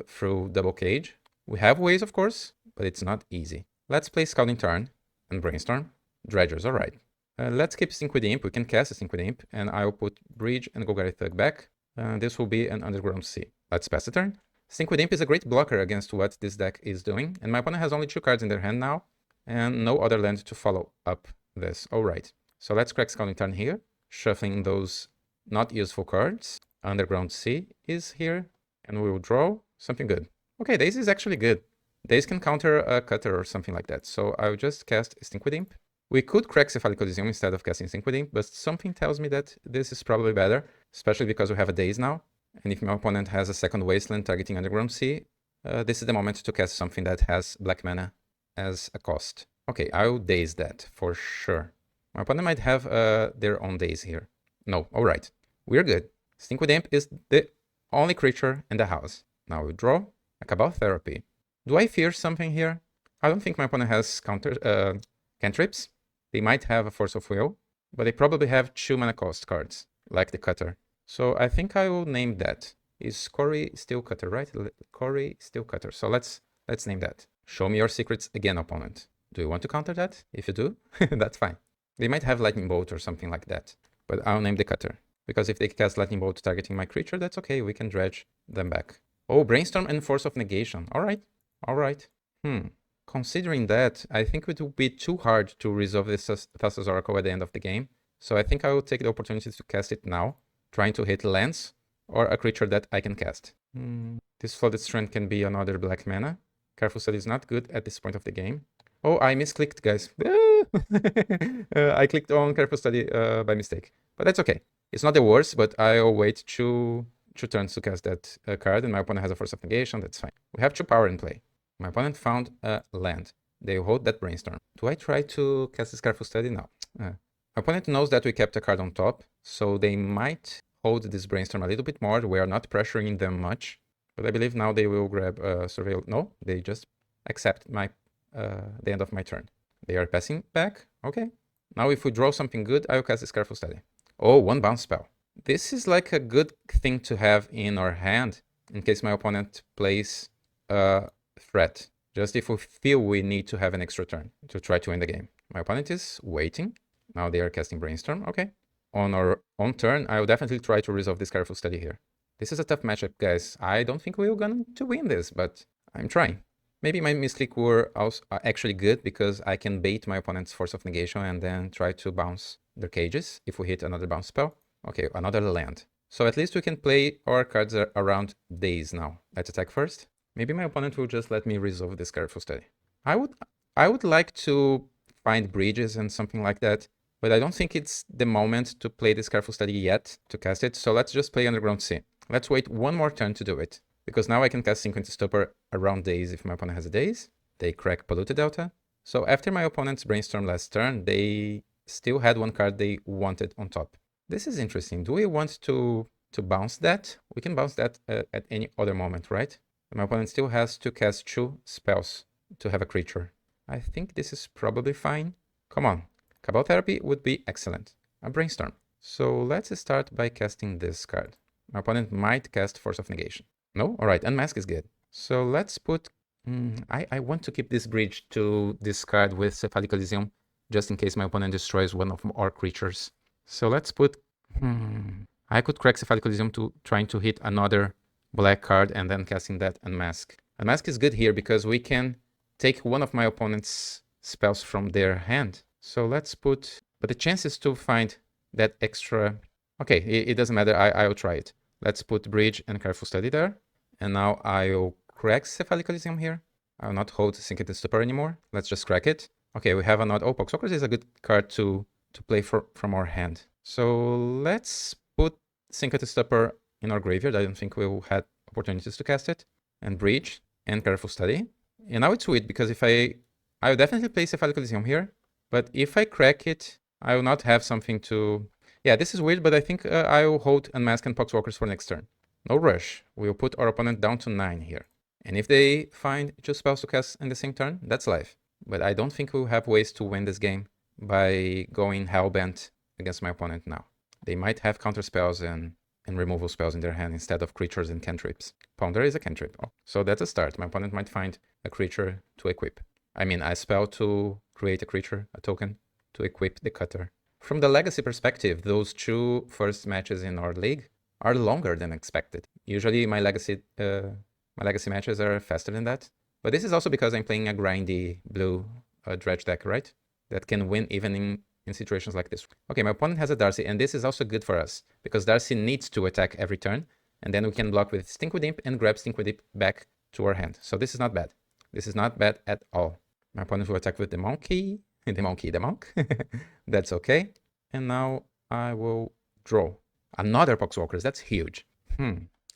S1: through double cage. We have ways, of course, but it's not easy. Let's play Scouting Tarn and Brainstorm. Dredgers, alright. Let's keep Sync with the Imp. We can cast a Sync with the Imp, and I'll put Bridge and Golgari Thug back. This will be an Underground Sea. Let's pass the turn. Sync with Imp is a great blocker against what this deck is doing, and my opponent has only 2 cards in their hand now, and no other land to follow up this. Alright, so let's crack Scouting Tarn here, shuffling those not useful cards. Underground Sea is here, and we will draw something good. Okay, this is actually good. Days can counter a Cutter or something like that. So I'll just cast Stinkweed Imp. We could crack Cephalic Coliseum instead of casting Stinkweed Imp, but something tells me that this is probably better, especially because we have a Daze now. And if my opponent has a second Wasteland targeting Underground Sea, this is the moment to cast something that has black mana as a cost. Okay, I'll Daze that for sure. My opponent might have their own Daze here. No, alright. We're good. Stinkweed Imp is the only creature in the house. Now we draw a Cabal Therapy. Do I fear something here? I don't think my opponent has cantrips. They might have a Force of Will, but they probably have 2 mana cost cards, like the Cutter. So I think I will name that. Is Cori still Cutter, right? Cori still Cutter. So let's name that. Show me your secrets again, opponent. Do you want to counter that? If you do, that's fine. They might have Lightning Bolt or something like that, but I'll name the Cutter. Because if they cast Lightning Bolt targeting my creature, that's okay. We can dredge them back. Oh, Brainstorm and Force of Negation. Alright. Alright. Considering that, I think it would be too hard to resolve this Thassa's Oracle at the end of the game. So I think I will take the opportunity to cast it now, trying to hit lands or a creature that I can cast. This Flooded Strand can be another black mana. Careful Study is not good at this point of the game. Oh, I misclicked, guys. I clicked on Careful Study by mistake. But that's okay. It's not the worst, but I'll wait 2 turns to cast that card, and my opponent has a Force of Negation. That's fine. We have 2 power in play. My opponent found a land. They hold that Brainstorm. Do I try to cast this Careful Study? No. My opponent knows that we kept a card on top, so they might hold this Brainstorm a little bit more. We are not pressuring them much, but I believe now they will grab Surveil. No, they just accept my the end of my turn. They are passing back. Okay. Now if we draw something good, I will cast this Careful Study. Oh, 1 bounce spell. This is like a good thing to have in our hand in case my opponent plays a threat. Just if we feel we need to have an extra turn to try to win the game. My opponent is waiting. Now they are casting Brainstorm. Okay. On our own turn, I will definitely try to resolve this Careful Study here. This is a tough matchup, guys. I don't think we're going to win this, but I'm trying. Maybe my misclick were also actually good because I can bait my opponent's Force of Negation and then try to bounce their cages if we hit another bounce spell. Okay, another land. So at least we can play our cards around Daze now. Let's attack first. Maybe my opponent will just let me resolve this Careful Study. I would like to find bridges and something like that, but I don't think it's the moment to play this Careful Study yet to cast it. So let's just play Underground Sea. Let's wait 1 more turn to do it. Because now I can cast Sync into Stupor around Daze if my opponent has a Daze. They crack Polluted Delta. So after my opponent's Brainstorm last turn, they still had 1 card they wanted on top. This is interesting. Do we want to bounce that? We can bounce that at any other moment, right? My opponent still has to cast 2 spells to have a creature. I think this is probably fine. Come on. Cabal Therapy would be excellent. A Brainstorm. So let's start by casting this card. My opponent might cast Force of Negation. No? Alright, Unmask is good. So let's put... I want to keep this bridge to this card with Cephalic Coliseum, just in case my opponent destroys one of our creatures. So let's put... I could crack Cephalic Coliseum to trying to hit another black card and then casting that Unmask. Unmask is good here because we can take one of my opponent's spells from their hand. So let's put... But the chances to find that extra... Okay, it doesn't matter. I'll try it. Let's put Bridge and Careful Study there. And now I'll crack Cephalic Coliseum here. I'll not hold Sync into Stupor anymore. Let's just crack it. Okay, we have another... Oh, Poxwalkers is a good card to play from our hand. So let's put Sync into Stupor in our graveyard. I don't think we'll have opportunities to cast it. And Bridge and Careful Study. And now it's weird because if I'll definitely play Cephalic Coliseum here. But if I crack it, I will not have something to... Yeah, this is weird, but I think I will hold Unmask and Poxwalkers for next turn. No rush. We'll put our opponent down to 9 here. And if they find 2 spells to cast in the same turn, that's life. But I don't think we'll have ways to win this game by going Hellbent against my opponent now. They might have counter spells and removal spells in their hand instead of creatures and cantrips. Ponder is a cantrip. Oh, so that's a start. My opponent might find a creature to equip. I mean, a spell to create a creature, a token, to equip the Cutter. From the Legacy perspective, those 2 first matches in our league are longer than expected. Usually my Legacy matches are faster than that. But this is also because I'm playing a grindy blue dredge deck, right? That can win even in situations like this. Okay, my opponent has a Darcy, and this is also good for us, because Darcy needs to attack every turn, and then we can block with Stinkweed Imp and grab Stinkweed Imp back to our hand. So this is not bad. This is not bad at all. My opponent will attack with the monkey. The monk. That's okay. And now I will draw. Another Poxwalkers. That's huge.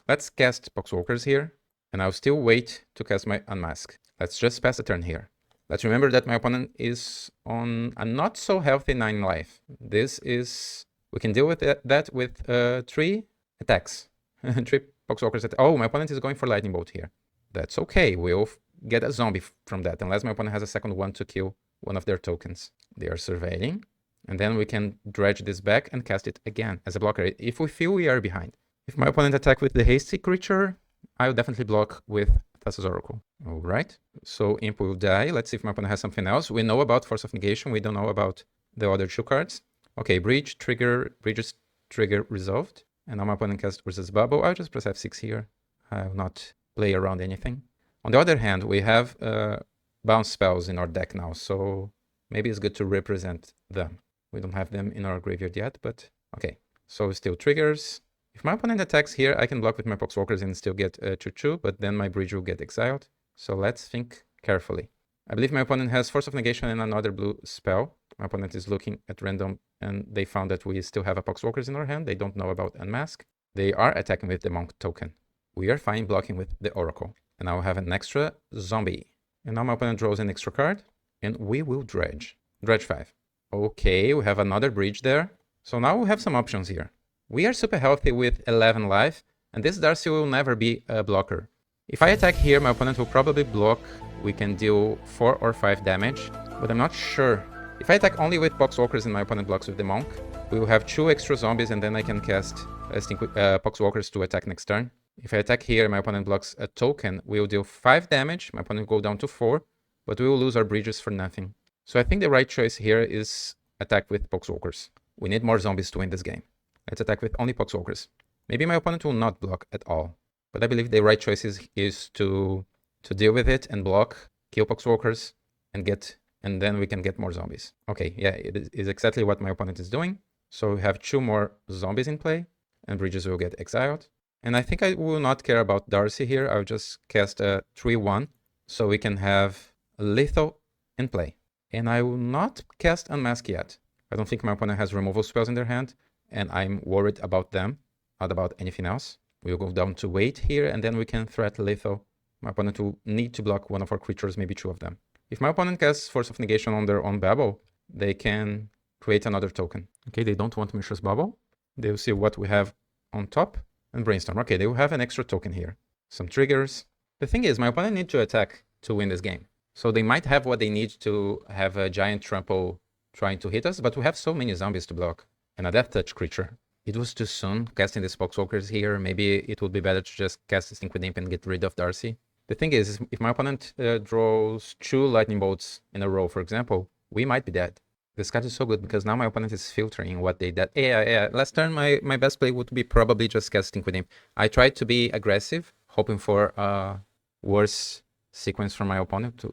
S1: Let's cast Poxwalkers here. And I'll still wait to cast my Unmask. Let's just pass the turn here. Let's remember that my opponent is on a not so healthy 9 life. This is... We can deal with that with 3 attacks. 3 Poxwalkers. Oh, my opponent is going for Lightning Bolt here. That's okay. We'll get a zombie from that, unless my opponent has a second one to kill one of their tokens. They are surveilling. And then we can dredge this back and cast it again as a blocker if we feel we are behind. If my opponent attack with the hasty creature, I'll definitely block with Thassa's Oracle. Alright, so Imp will die. Let's see if my opponent has something else. We know about Force of Negation, we don't know about the other 2 cards. Okay, Bridges trigger resolved. And now my opponent casts Urza's Bubble. I'll just press F6 here. I'll not play around anything. On the other hand, we have bounce spells in our deck now, so maybe it's good to represent them. We don't have them in our graveyard yet, but okay. So still triggers. If my opponent attacks here, I can block with my Poxwalkers and still get 2/2, but then my bridge will get exiled. So let's think carefully. I believe my opponent has Force of Negation and another blue spell. My opponent is looking at random and they found that we still have a Poxwalkers in our hand. They don't know about Unmask. They are attacking with the Monk token. We are fine blocking with the Oracle. And now I have an extra zombie. And now my opponent draws an extra card and we will dredge. Dredge 5. Okay, we have another bridge there. So now we have some options here. We are super healthy with 11 life, and this Darcy will never be a blocker. If I attack here, my opponent will probably block. We can deal 4 or 5 damage, but I'm not sure. If I attack only with Poxwalkers and my opponent blocks with the Monk, we will have 2 extra zombies, and then I can cast Poxwalkers to attack next turn. If I attack here, my opponent blocks a token, we will deal 5 damage, my opponent will go down to 4, but we will lose our bridges for nothing. So I think the right choice here is attack with Poxwalkers. We need more zombies to win this game. Let's attack with only Poxwalkers. Maybe my opponent will not block at all. But I believe the right choice is to deal with it and block, kill Poxwalkers, and then we can get more zombies. Okay, yeah, it is exactly what my opponent is doing. So we have 2 more zombies in play, and bridges will get exiled. And I think I will not care about Darcy here. I'll just cast a 3/1, so we can have lethal in play. And I will not cast Unmask yet. I don't think my opponent has removal spells in their hand, and I'm worried about them, not about anything else. We'll go down to wait here, and then we can threat lethal. My opponent will need to block one of our creatures, maybe 2 of them. If my opponent casts Force of Negation on their own Babel, they can create another token. Okay, they don't want Mishra's Bubble. They'll see what we have on top and Brainstorm. Okay, they will have an extra token here. Some triggers. The thing is, my opponent needs to attack to win this game. So they might have what they need to have a giant trample trying to hit us, but we have so many zombies to block. And a Death Touch creature. It was too soon casting the Poxwalkers here. Maybe it would be better to just cast the Sync Imp and get rid of Darcy. The thing is, if my opponent draws 2 Lightning Bolts in a row, for example, we might be dead. This card is so good because now my opponent is filtering what they did. Yeah. Last turn, my best play would be probably just casting Imp. I tried to be aggressive, hoping for a worse sequence from my opponent,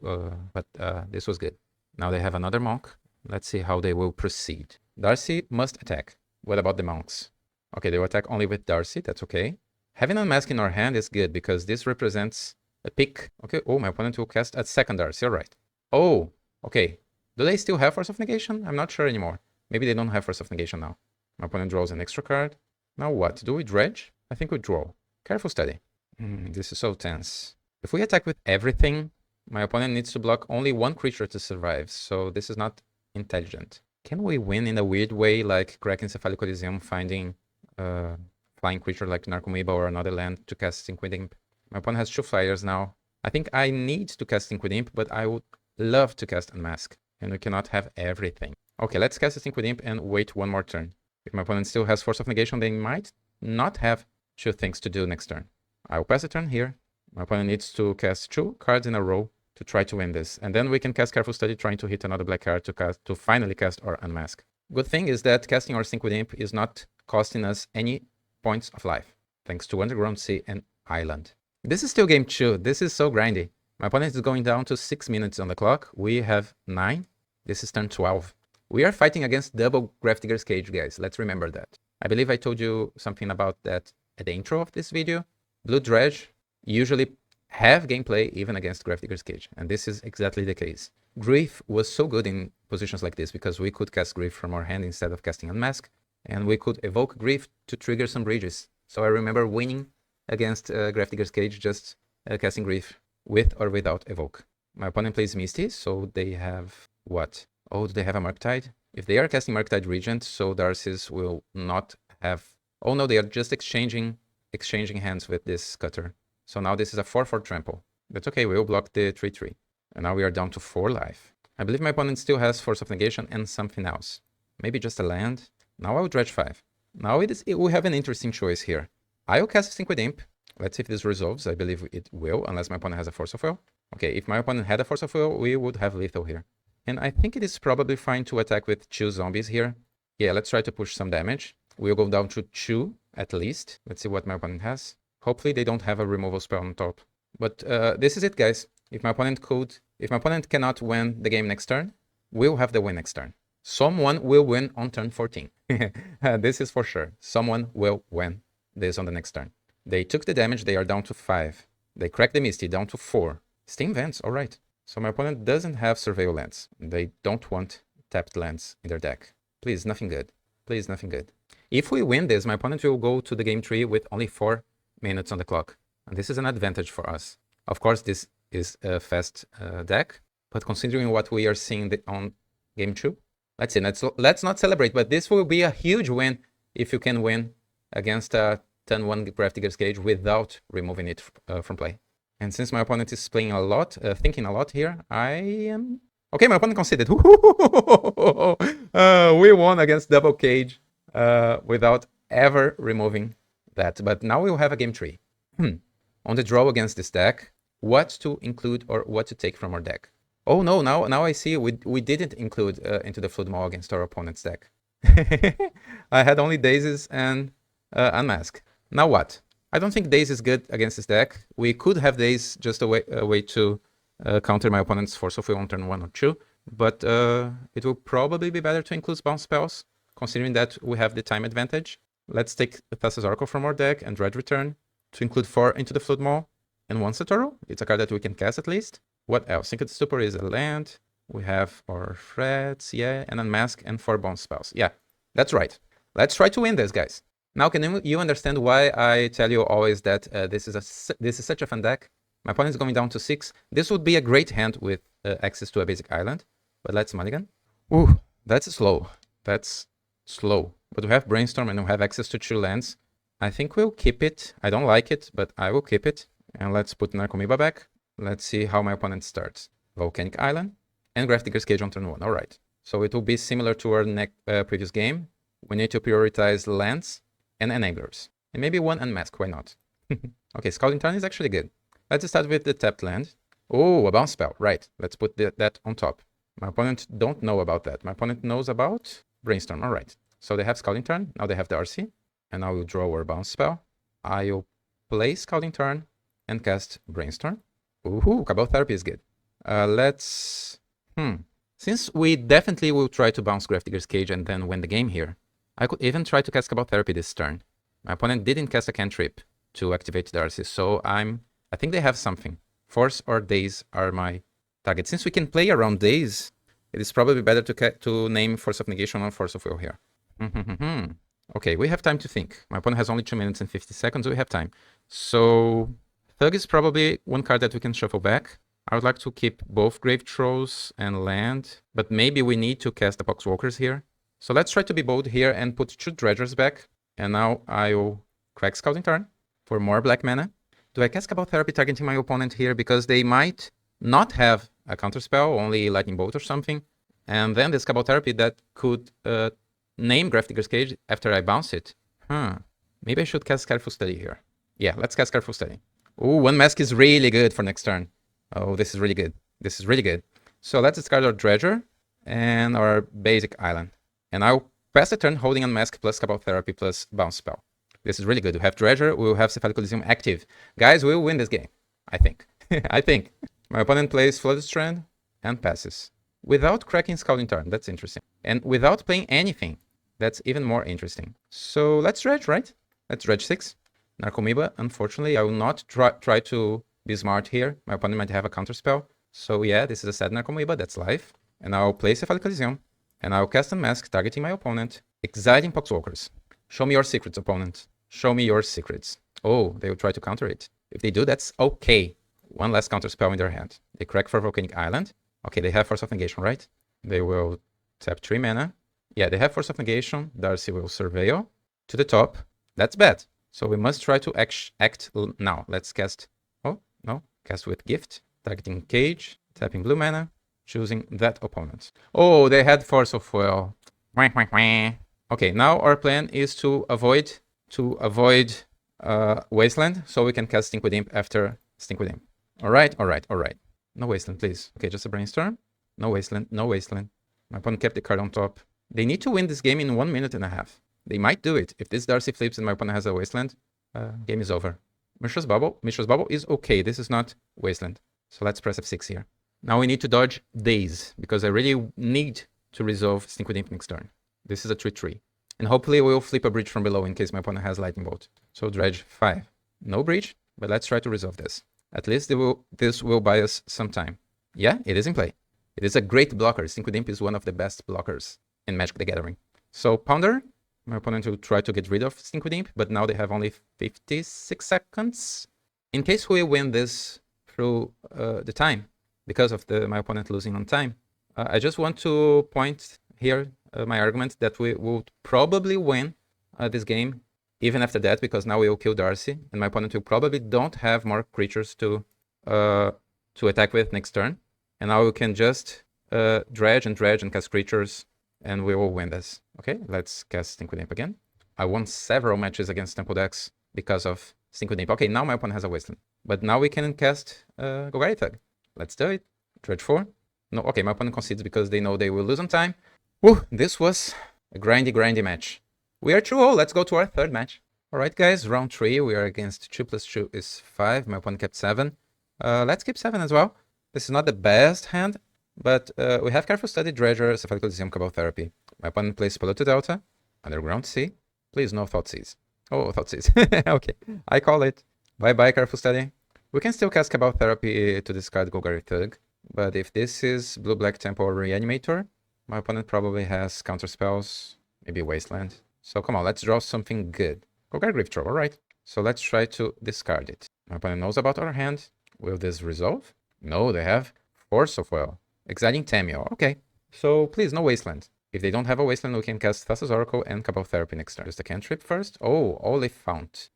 S1: but this was good. Now they have another Monk. Let's see how they will proceed. Darcy must attack. What about the Monks? Okay, they will attack only with Darcy. That's okay. Having Unmask in our hand is good because this represents a pick. Okay, oh, my opponent will cast a second Darcy. All right. Oh, okay. Do they still have Force of Negation? I'm not sure anymore. Maybe they don't have Force of Negation now. My opponent draws an extra card. Now what? Do we dredge? I think we draw. Careful study. This is so tense. If we attack with everything, my opponent needs to block only 1 creature to survive. So this is not intelligent. Can we win in a weird way, like Krakencephalic Coliseum finding a flying creature like Narcomoeba or another land to cast Sync Imp? My opponent has 2 flyers now. I think I need to cast Sync Imp, but I would love to cast Unmask. And we cannot have everything. Okay, let's cast Sync Imp and wait 1 more turn. If my opponent still has Force of Negation, they might not have 2 things to do next turn. I will pass a turn here. My opponent needs to cast 2 cards in a row to try to win this. And then we can cast Careful Study, trying to hit another black card to finally cast our Unmask. Good thing is that casting our Sync Imp is not costing us any points of life, thanks to Underground Sea and Island. This is still game 2. This is so grindy. My opponent is going down to 6 minutes on the clock. We have 9. This is turn 12. We are fighting against double Grafdigger's Cage, guys. Let's remember that. I believe I told you something about that at the intro of this video. Blue Dredge usually have gameplay even against Gravedigger's Cage, and this is exactly the case. Grief was so good in positions like this because we could cast Grief from our hand instead of casting Unmask, and we could evoke Grief to trigger some bridges. So I remember winning against Gravedigger's Cage just casting Grief with or without evoke. My opponent plays Misty, so they have what? Oh, do they have a Murktide? If they are casting Murktide Regent, so Darcy's will not have... Oh no, they are just exchanging hands with this Cutter. So now this is a 4/4 trample. That's okay, we will block the 3/3. And now we are down to 4 life. I believe my opponent still has Force of Negation and something else. Maybe just a land. Now I will dredge 5. Now we have an interesting choice here. I will cast Sync with Imp. Let's see if this resolves. I believe it will, unless my opponent has a Force of Will. Okay, if my opponent had a Force of Will, we would have lethal here. And I think it is probably fine to attack with 2 zombies here. Yeah, let's try to push some damage. We'll go down to 2 at least. Let's see what my opponent has. Hopefully they don't have a removal spell on top. But this is it, guys. If my opponent cannot win the game next turn, we'll have the win next turn. Someone will win on turn 14. This is for sure. Someone will win this on the next turn. They took the damage. They are down to 5. They cracked the Misty down to 4. Steam Vents, all right. So my opponent doesn't have Surveil lands. They don't want tapped lands in their deck. Please, nothing good. Please, nothing good. If we win this, my opponent will go to the game tree with only 4 minutes on the clock. And this is an advantage for us. Of course, this is a fast deck, but considering what we are seeing on game 2, let's see, let's not celebrate, but this will be a huge win if you can win against a turn 1 Gravedigger's Cage without removing it from play. And since my opponent is playing a lot, thinking a lot here, I am... Okay, my opponent conceded. We won against Double Cage without ever removing that. But now we'll have a game 3. On the draw against this deck, what to include or what to take from our deck. Oh no, now I see we didn't include Into the Flood Maw against our opponent's deck. I had only Daisies and Unmask. Now what? I don't think Daze is good against this deck. We could have Daze just a way to counter my opponent's Force of Will on turn 1 or 2, but it will probably be better to include bounce spells, considering that we have the time advantage. Let's take Thassa's Oracle from our deck and Dredge Return to include 4 Into the Flood Maw and 1 Satoru. It's a card that we can cast at least. What else? Synced Stupor is a land. We have our Threats, yeah, and Unmask and 4 bounce spells. Yeah, that's right. Let's try to win this, guys. Now, can you understand why I tell you always that this is such a fun deck? My opponent is going down to 6. This would be a great hand with access to a basic island. But let's mulligan. Ooh, that's slow. That's slow. But we have Brainstorm and we have access to 2 lands. I think we'll keep it. I don't like it, but I will keep it. And let's put Narcomoeba back. Let's see how my opponent starts. Volcanic Island and Gravedigger's Cage on turn 1. All right. So it will be similar to our previous game. We need to prioritize lands and enablers. And maybe 1 Unmask, why not? Okay, Scalding Tarn is actually good. Let's start with the tapped land. Oh, a bounce spell, right. Let's put that on top. My opponent don't know about that. My opponent knows about Brainstorm, all right. So they have Scalding Tarn, now they have Darcy. And now we'll draw our bounce spell. I'll play Scalding Tarn and cast Brainstorm. Ooh, Cabal Therapy is good. Since we definitely will try to bounce Gravedigger's Cage and then win the game here, I could even try to cast Cabal Therapy this turn. My opponent didn't cast a cantrip to activate Darcy, so I think they have something. Force or Daze are my target. Since we can play around Daze, it is probably better to name Force of Negation or Force of Will here. Okay, we have time to think. My opponent has only 2 minutes and 50 seconds, so we have time. So Thug is probably one card that we can shuffle back. I would like to keep both Grave Trolls and land, but maybe we need to cast the Poxwalkers here. So let's try to be bold here and put 2 Dredgers back. And now I'll crack Scalding Tarn for more black mana. Do I cast Cabal Therapy targeting my opponent here because they might not have a counterspell, only Lightning Bolt or something? And then this Cabal Therapy that could name Gravedigger's Cage after I bounce it. Maybe I should cast Careful Study here. Yeah, let's cast Careful Study. Ooh, Unmask is really good for next turn. Oh, this is really good. This is really good. So let's discard our Dredger and our basic island. And I'll pass the turn holding Unmask plus Cabal Therapy plus Bounce Spell. This is really good. We have Dredger, we will have Cephalic Coliseum active. Guys, we will win this game. I think. I think. My opponent plays Flooded Strand and passes. Without cracking Scalding Tarn. That's interesting. And without playing anything. That's even more interesting. So let's dredge, right? Let's dredge 6. Narcomoeba, unfortunately, I will not try to be smart here. My opponent might have a counterspell. So yeah, this is a sad Narcomoeba, that's life. And I'll place a Cephalic Elysium. And I'll cast Unmask, targeting my opponent. Exciting Poxwalkers. Show me your secrets, opponent. Show me your secrets. Oh, they will try to counter it. If they do, that's okay. One less counterspell in their hand. They crack for Volcanic Island. Okay, they have Force of Negation, right? They will tap 3 mana. Yeah, they have Force of Negation. Darcy will Surveil to the top. That's bad. So we must try to act now. Let's cast... Oh, no. Cast with Gift. Targeting Cage. Tapping blue mana. Choosing that opponent. Oh, they had Force of Will. Okay, now our plan is to avoid Wasteland, so we can cast Stink with Imp after Stink with Imp. Alright. No Wasteland, please. Okay, just a Brainstorm. No Wasteland. My opponent kept the card on top. They need to win this game in 1 minute and a half. They might do it. If this Darcy flips and my opponent has a Wasteland, game is over. Mishra's Bubble is okay. This is not Wasteland. So let's press F6 here. Now we need to dodge Daze, because I really need to resolve Stink with Imp next turn. This is a 3-3. And hopefully we'll flip a Breach from below in case my opponent has Lightning Bolt. So Dredge 5. No Breach, but let's try to resolve this. At least this will buy us some time. Yeah, it is in play. It is a great blocker. Stink with Imp is one of the best blockers in Magic the Gathering. So Pounder, my opponent will try to get rid of Stink with Imp, but now they have only 56 seconds. In case we win this through the time, because of my opponent losing on time, I just want to point here my argument that we would probably win this game even after that, because now we will kill Darcy, and my opponent will probably don't have more creatures to attack with next turn. And now we can just dredge and cast creatures, and we will win this. Okay, let's cast Stink with Imp again. I won several matches against Tempo decks because of Stink with Imp. Okay, now my opponent has a Wasteland. But now we can cast Golgari Thug. Let's do it. Dredge 4. No, okay, my opponent concedes because they know they will lose on time. Woo, this was a grindy match. We are 2-0. Let's go to our third match. Alright guys, round 3. We are against 2 + 2 is 5. My opponent kept 7. Let's keep 7 as well. This is not the best hand, but we have Careful Study, Dredger, Cephalic Elysium, Cabal Therapy. My opponent plays Polluted Delta, Underground Sea. Please, no Thoughtseize. Oh, Thoughtseize. Okay, I call it. Bye-bye, Careful Study. We can still cast Cabal Therapy to discard Golgari Thug, but if this is Blue-Black Tempo or Reanimator, my opponent probably has counter spells, maybe Wasteland. So come on, let's draw something good. Golgari Griftro, alright. So let's try to discard it. My opponent knows about our hand. Will this resolve? No, they have Force of Will. Exciting Tamio, okay. So please, no Wasteland. If they don't have a Wasteland, we can cast Thassa's Oracle and Cabal Therapy next turn. Just a cantrip first. Oh, Oliphaunt.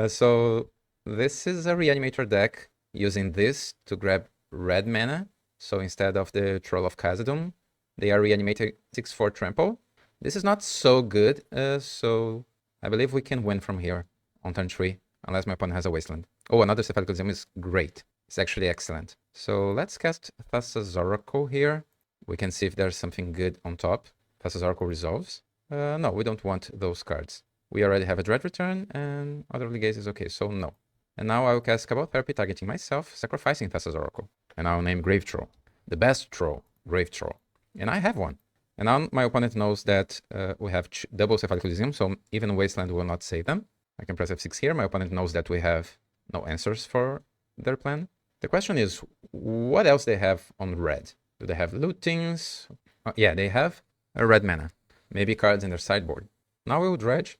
S1: So this is a Reanimator deck using this to grab red mana. So instead of the Troll of Khazad-dûm, they are Reanimating 6/4 Trample. This is not so good, so I believe we can win from here on turn 3, unless my opponent has a Wasteland. Oh, another Cephalic Elysium is great. It's actually excellent. So let's cast Thassa's Oracle here. We can see if there's something good on top. Thassa's Oracle resolves. No, we don't want those cards. We already have a Dread Return, and Otherly Gaze is okay, so no. And now I will cast Cabal Therapy, targeting myself, sacrificing Thassa's Oracle. And I will name Grave Troll. The best troll, Grave Troll. And I have one. And now my opponent knows that we have double Cephalic Elysium, so even Wasteland will not save them. I can press F6 here. My opponent knows that we have no answers for their plan. The question is, what else they have on red? Do they have lootings? Yeah, they have a red mana. Maybe cards in their sideboard. Now we will dredge.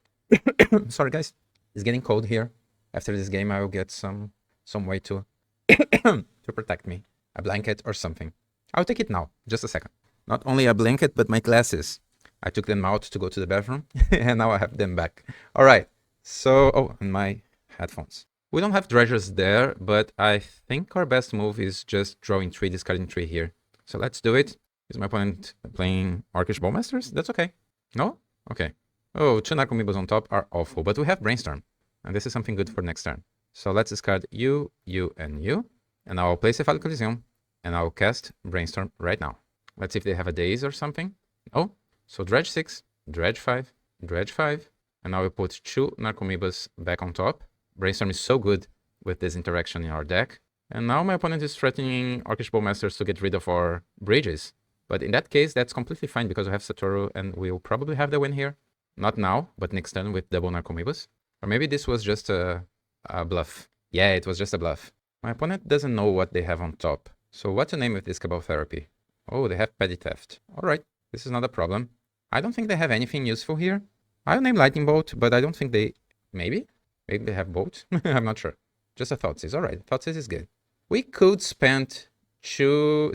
S1: Sorry guys, it's getting cold here. After this game I will get some way to to protect me. A blanket or something. I'll take it now. Just a second. Not only a blanket, but my glasses. I took them out to go to the bathroom, and now I have them back. Alright, so... Oh, and my headphones. We don't have dredgers there, but I think our best move is just drawing 3, discarding 3 here. So let's do it. Is my opponent playing Orcish Bowmasters? That's okay. No? Okay. Oh, 2 Narcomoebas on top are awful, but we have Brainstorm. And this is something good for next turn. So let's discard you, and you. And I'll place a Cephalic Elysium, and I'll cast Brainstorm right now. Let's see if they have a Daze or something. Oh, so Dredge 6, Dredge 5, Dredge 5. And now we put 2 Narcomoebas back on top. Brainstorm is so good with this interaction in our deck. And now my opponent is threatening Orcish Bowmasters to get rid of our bridges. But in that case, that's completely fine because we have Satoru and we'll probably have the win here. Not now, but next turn with double Narcomoebas. Or maybe this was just a bluff. Yeah, it was just a bluff. My opponent doesn't know what they have on top. So what to name with this Cabal Therapy? Oh, they have Petty Theft. Alright, this is not a problem. I don't think they have anything useful here. I'll name Lightning Bolt, but I don't think they... Maybe? Maybe they have Bolt? I'm not sure. Just a Thoughtseize. Alright, Thoughtseize is good. We could spend two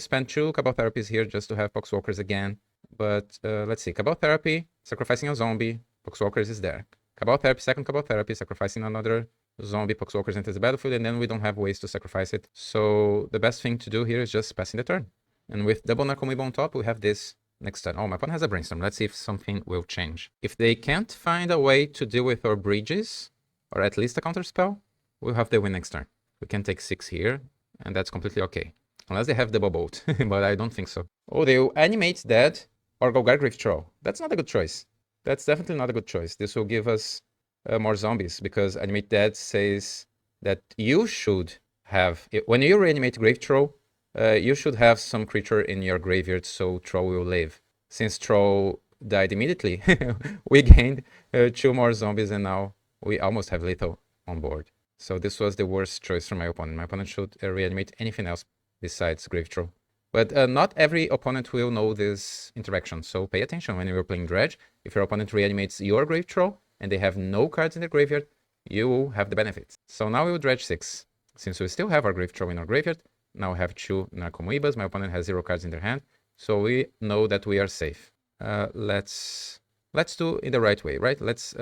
S1: Cabal Therapies here just to have Poxwalkers again. But let's see. Cabal Therapy, sacrificing a zombie. Poxwalkers is there. Cabal Therapy, second Cabal Therapy, sacrificing another zombie. Poxwalkers enters the battlefield, and then we don't have ways to sacrifice it. So the best thing to do here is just passing the turn. And with double Narcomoeba on top, we have this next turn. Oh, my opponent has a Brainstorm. Let's see if something will change. If they can't find a way to deal with our bridges, or at least a counter spell, we'll have the win next turn. We can take 6 here, and that's completely okay. Unless they have double bolt, but I don't think so. Oh, they'll animate Dead or go Gargrave Troll. That's not a good choice. That's definitely not a good choice. This will give us more zombies, because Animate Dead says that you should have... When you reanimate Grave Troll, you should have some creature in your graveyard so Troll will live. Since Troll died immediately, we gained 2 more zombies, and now we almost have lethal on board. So this was the worst choice for my opponent. My opponent should reanimate anything else besides Grave Troll. But not every opponent will know this interaction, so pay attention when you're playing Dredge. If your opponent reanimates your Grave Troll and they have no cards in their graveyard, you will have the benefits. So now we will Dredge 6. Since we still have our Grave Troll in our graveyard, now we have 2 Narcomoebas. My opponent has 0 cards in their hand, so we know that we are safe. Let's do it the right way, right? Let's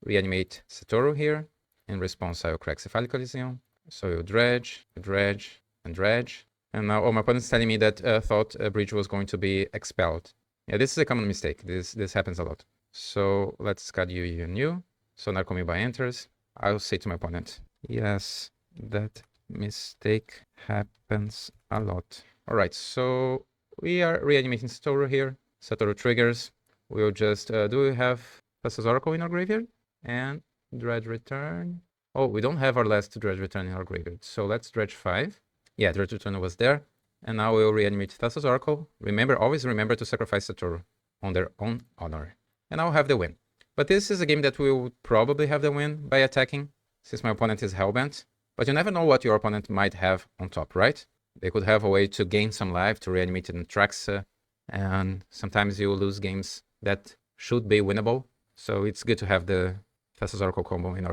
S1: reanimate Satoru here. In response, I will crack Cephalic Coliseum. So we'll Dredge, Dredge, and Dredge. And now, oh, my opponent's telling me that thought a bridge was going to be expelled. Yeah, this is a common mistake. This happens a lot. So let's discard you. So Narcomoeba enters. I'll say to my opponent, yes, that mistake happens a lot. All right, so we are reanimating Satoru here. Satoru triggers. We'll just, do we have Thassa's Oracle in our graveyard? And Dredge Return. Oh, we don't have our last Dredge Return in our graveyard. So let's Dredge 5. Yeah, Dredge Return was there. And now we'll reanimate Thassa's Oracle. Remember, always remember to sacrifice Satoru on their own honor. And I'll have the win. But this is a game that we will probably have the win by attacking, since my opponent is Hellbent. But you never know what your opponent might have on top, right? They could have a way to gain some life, to reanimate an Atraxa, and sometimes you lose games that should be winnable. So it's good to have the Thassa's Oracle combo in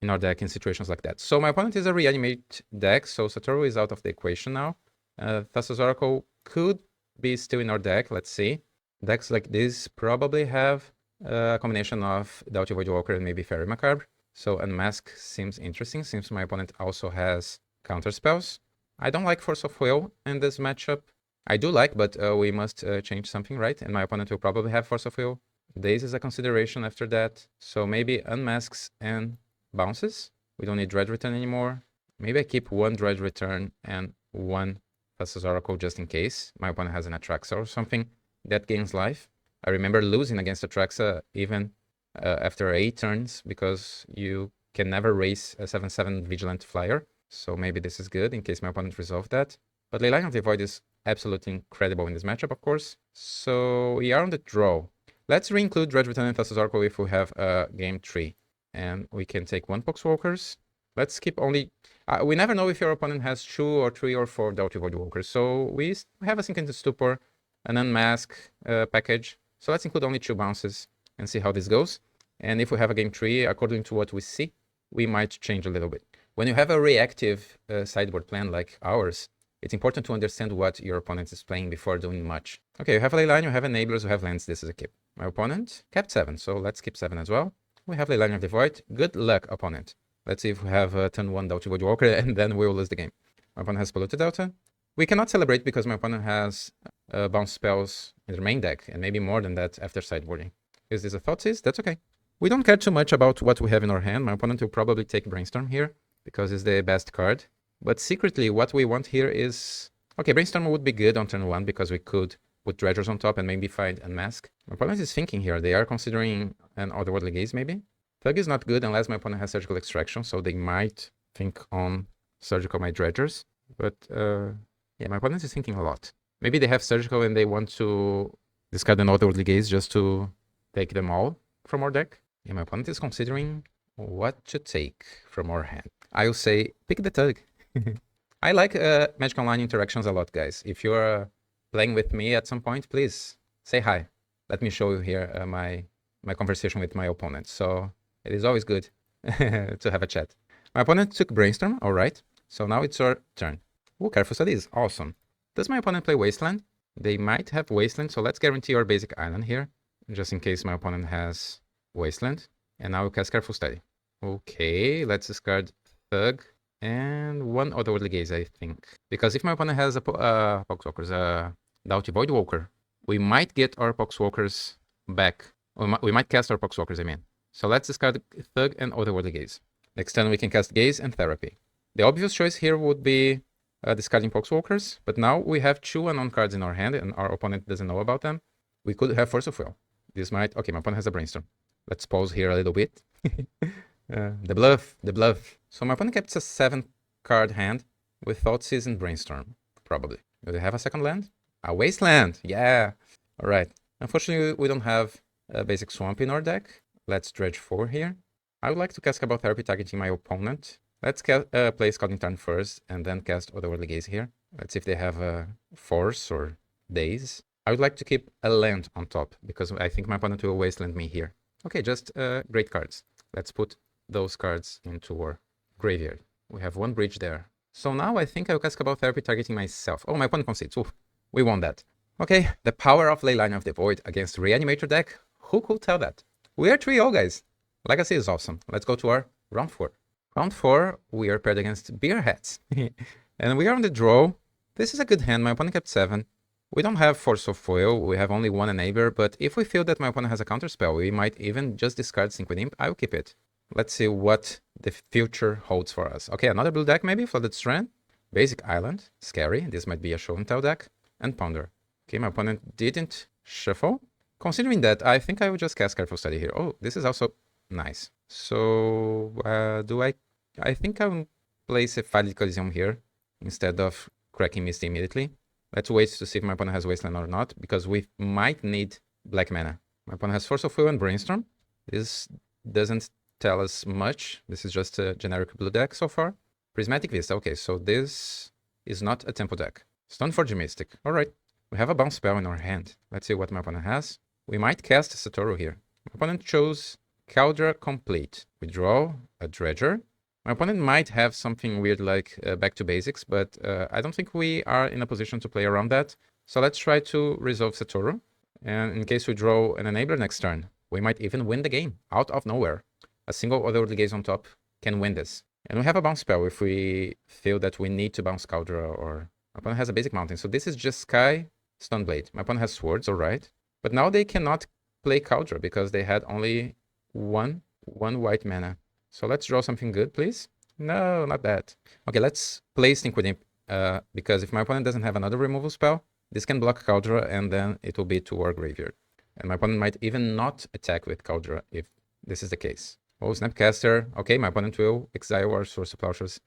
S1: our deck in situations like that. So my opponent is a reanimate deck, so Satoru is out of the equation now. Thassa's Oracle could be still in our deck, let's see. Decks like this probably have a combination of Doughty Voidwalker and maybe Fairy Macabre. So Unmask seems interesting, since my opponent also has counter spells. I don't like Force of Will in this matchup. I do like, but we must change something, right? And my opponent will probably have Force of Will. Daze is a consideration after that. So maybe Unmasks and bounces. We don't need Dredge Return anymore. Maybe I keep 1 Dredge Return and 1 Thassa's Oracle just in case my opponent has an Atraxa or something that gains life. I remember losing against Atraxa even after 8 turns, because you can never raise a 7/7 Vigilant Flyer. So maybe this is good in case my opponent resolves that. But Leyline of the Void is absolutely incredible in this matchup, of course. So we are on the draw. Let's re-include Dredge Return and Thassa's Oracle if we have game 3. And we can take 1 Poxwalkers. Let's keep only... we never know if your opponent has 2 or 3 or 4 Doughty Voidwalkers. So we have a Sink into Stupor, an Unmask package. So let's include only 2 bounces and see how this goes. And if we have a game 3, according to what we see, we might change a little bit. When you have a reactive sideboard plan like ours, it's important to understand what your opponent is playing before doing much. Okay, you have a Leyline, you have Enablers, you have lands. This is a keep. My opponent kept 7, so let's keep 7 as well. We have Leyline of the Void. Good luck, opponent. Let's see if we have turn 1 Doughty Voidwalker, and then we will lose the game. My opponent has Polluted Delta. We cannot celebrate because my opponent has bounce spells in their main deck, and maybe more than that after sideboarding. Is this a Thoughtseize? That's okay. We don't care too much about what we have in our hand. My opponent will probably take Brainstorm here, because it's the best card. But secretly, what we want here is... Okay, Brainstorm would be good on turn 1, because we could put Dredgers on top and maybe find Unmask. My opponent is thinking here. They are considering an Otherworldly Gaze, maybe. Thug is not good unless my opponent has Surgical Extraction, so they might think on Surgical my Dredgers. But, yeah, my opponent is thinking a lot. Maybe they have Surgical and they want to discard an Otherworldly Gaze just to take them all from our deck. Yeah, my opponent is considering what to take from our hand. I'll say pick the Tug. I like Magic Online interactions a lot, guys. If you're playing with me at some point, please say hi. Let me show you here my conversation with my opponent. So it is always good to have a chat. My opponent took Brainstorm, all right. So now it's your turn. Oh, Careful Studies, awesome. Does my opponent play Wasteland? They might have Wasteland, so let's guarantee our basic island here, just in case my opponent has Wasteland. And now we'll cast Careful Study. Okay, let's discard Thug and one Otherworldly Gaze, I think. Because if my opponent has a Poxwalkers, Doughty Voidwalker, we might get our Poxwalkers back. We might cast our Poxwalkers, I mean. So let's discard Thug and Otherworldly Gaze. Next turn we can cast Gaze and Therapy. The obvious choice here would be discarding Poxwalkers, but now we have 2 unknown cards in our hand and our opponent doesn't know about them. We could have Force of Will. This might... Okay, my opponent has a Brainstorm. Let's pause here a little bit. The bluff. So my opponent kept a 7-card hand with Thoughtseize and Brainstorm, probably. Do they have a second land? A Wasteland! Yeah! Alright. Unfortunately, we don't have a basic Swamp in our deck. Let's dredge 4 here. I would like to cast Cabal Therapy targeting my opponent. Let's play Scouting Turn first and then cast Otherworldly Gaze here. Let's see if they have a Force or Daze. I would like to keep a land on top because I think my opponent will Wasteland me here. Okay, just great cards. Let's put those cards into our graveyard. We have 1 bridge there. So now I think I'll cast Cabal Therapy targeting myself. Oh, my opponent concedes. Oof, we won that. Okay, the power of Leyline of the Void against Reanimator deck. Who could tell that? We are 3-0, guys. Legacy is awesome. Let's go to our round 4. Round 4, we are paired against Beerhats. And we are on the draw. This is a good hand. My opponent kept 7. We don't have Force of Will. We have only 1 enabler. But if we feel that my opponent has a counterspell, we might even just discard Synchro Imp. I'll keep it. Let's see what the future holds for us. Okay, another blue deck maybe. Flooded Strand. Basic Island. Scary. This might be a Show and Tell deck. And Ponder. Okay, my opponent didn't shuffle. Considering that, I think I will just cast Careful Study here. Oh, this is also nice. So, I think I will place a Cephalic Coliseum here instead of cracking Misty immediately. Let's wait to see if my opponent has Wasteland or not, because we might need black mana. My opponent has Force of Will and Brainstorm. This doesn't tell us much. This is just a generic blue deck so far. Prismatic Vista. Okay, so this is not a tempo deck. Stoneforge Mystic. Alright. We have a bounce spell in our hand. Let's see what my opponent has. We might cast Satoru here. My opponent chose Caldra Complete. We draw a Dredger. My opponent might have something weird like Back to Basics, but I don't think we are in a position to play around that. So let's try to resolve Satoru. And in case we draw an Enabler next turn, we might even win the game out of nowhere. A single Otherworldly Gaze on top can win this. And we have a bounce spell if we feel that we need to bounce Caldra or... My opponent has a basic mountain. So this is Jeskai, Stoneblade. My opponent has swords, alright. But now they cannot play Caldra because they had only one white mana. So let's draw something good, please. No, not that. Okay, let's play Synchro Imp, because if my opponent doesn't have another removal spell, this can block Caldra and then it will be to our graveyard. And my opponent might even not attack with Caldra if this is the case. Oh, Snapcaster. Okay, my opponent will exile our Swords to Plowshares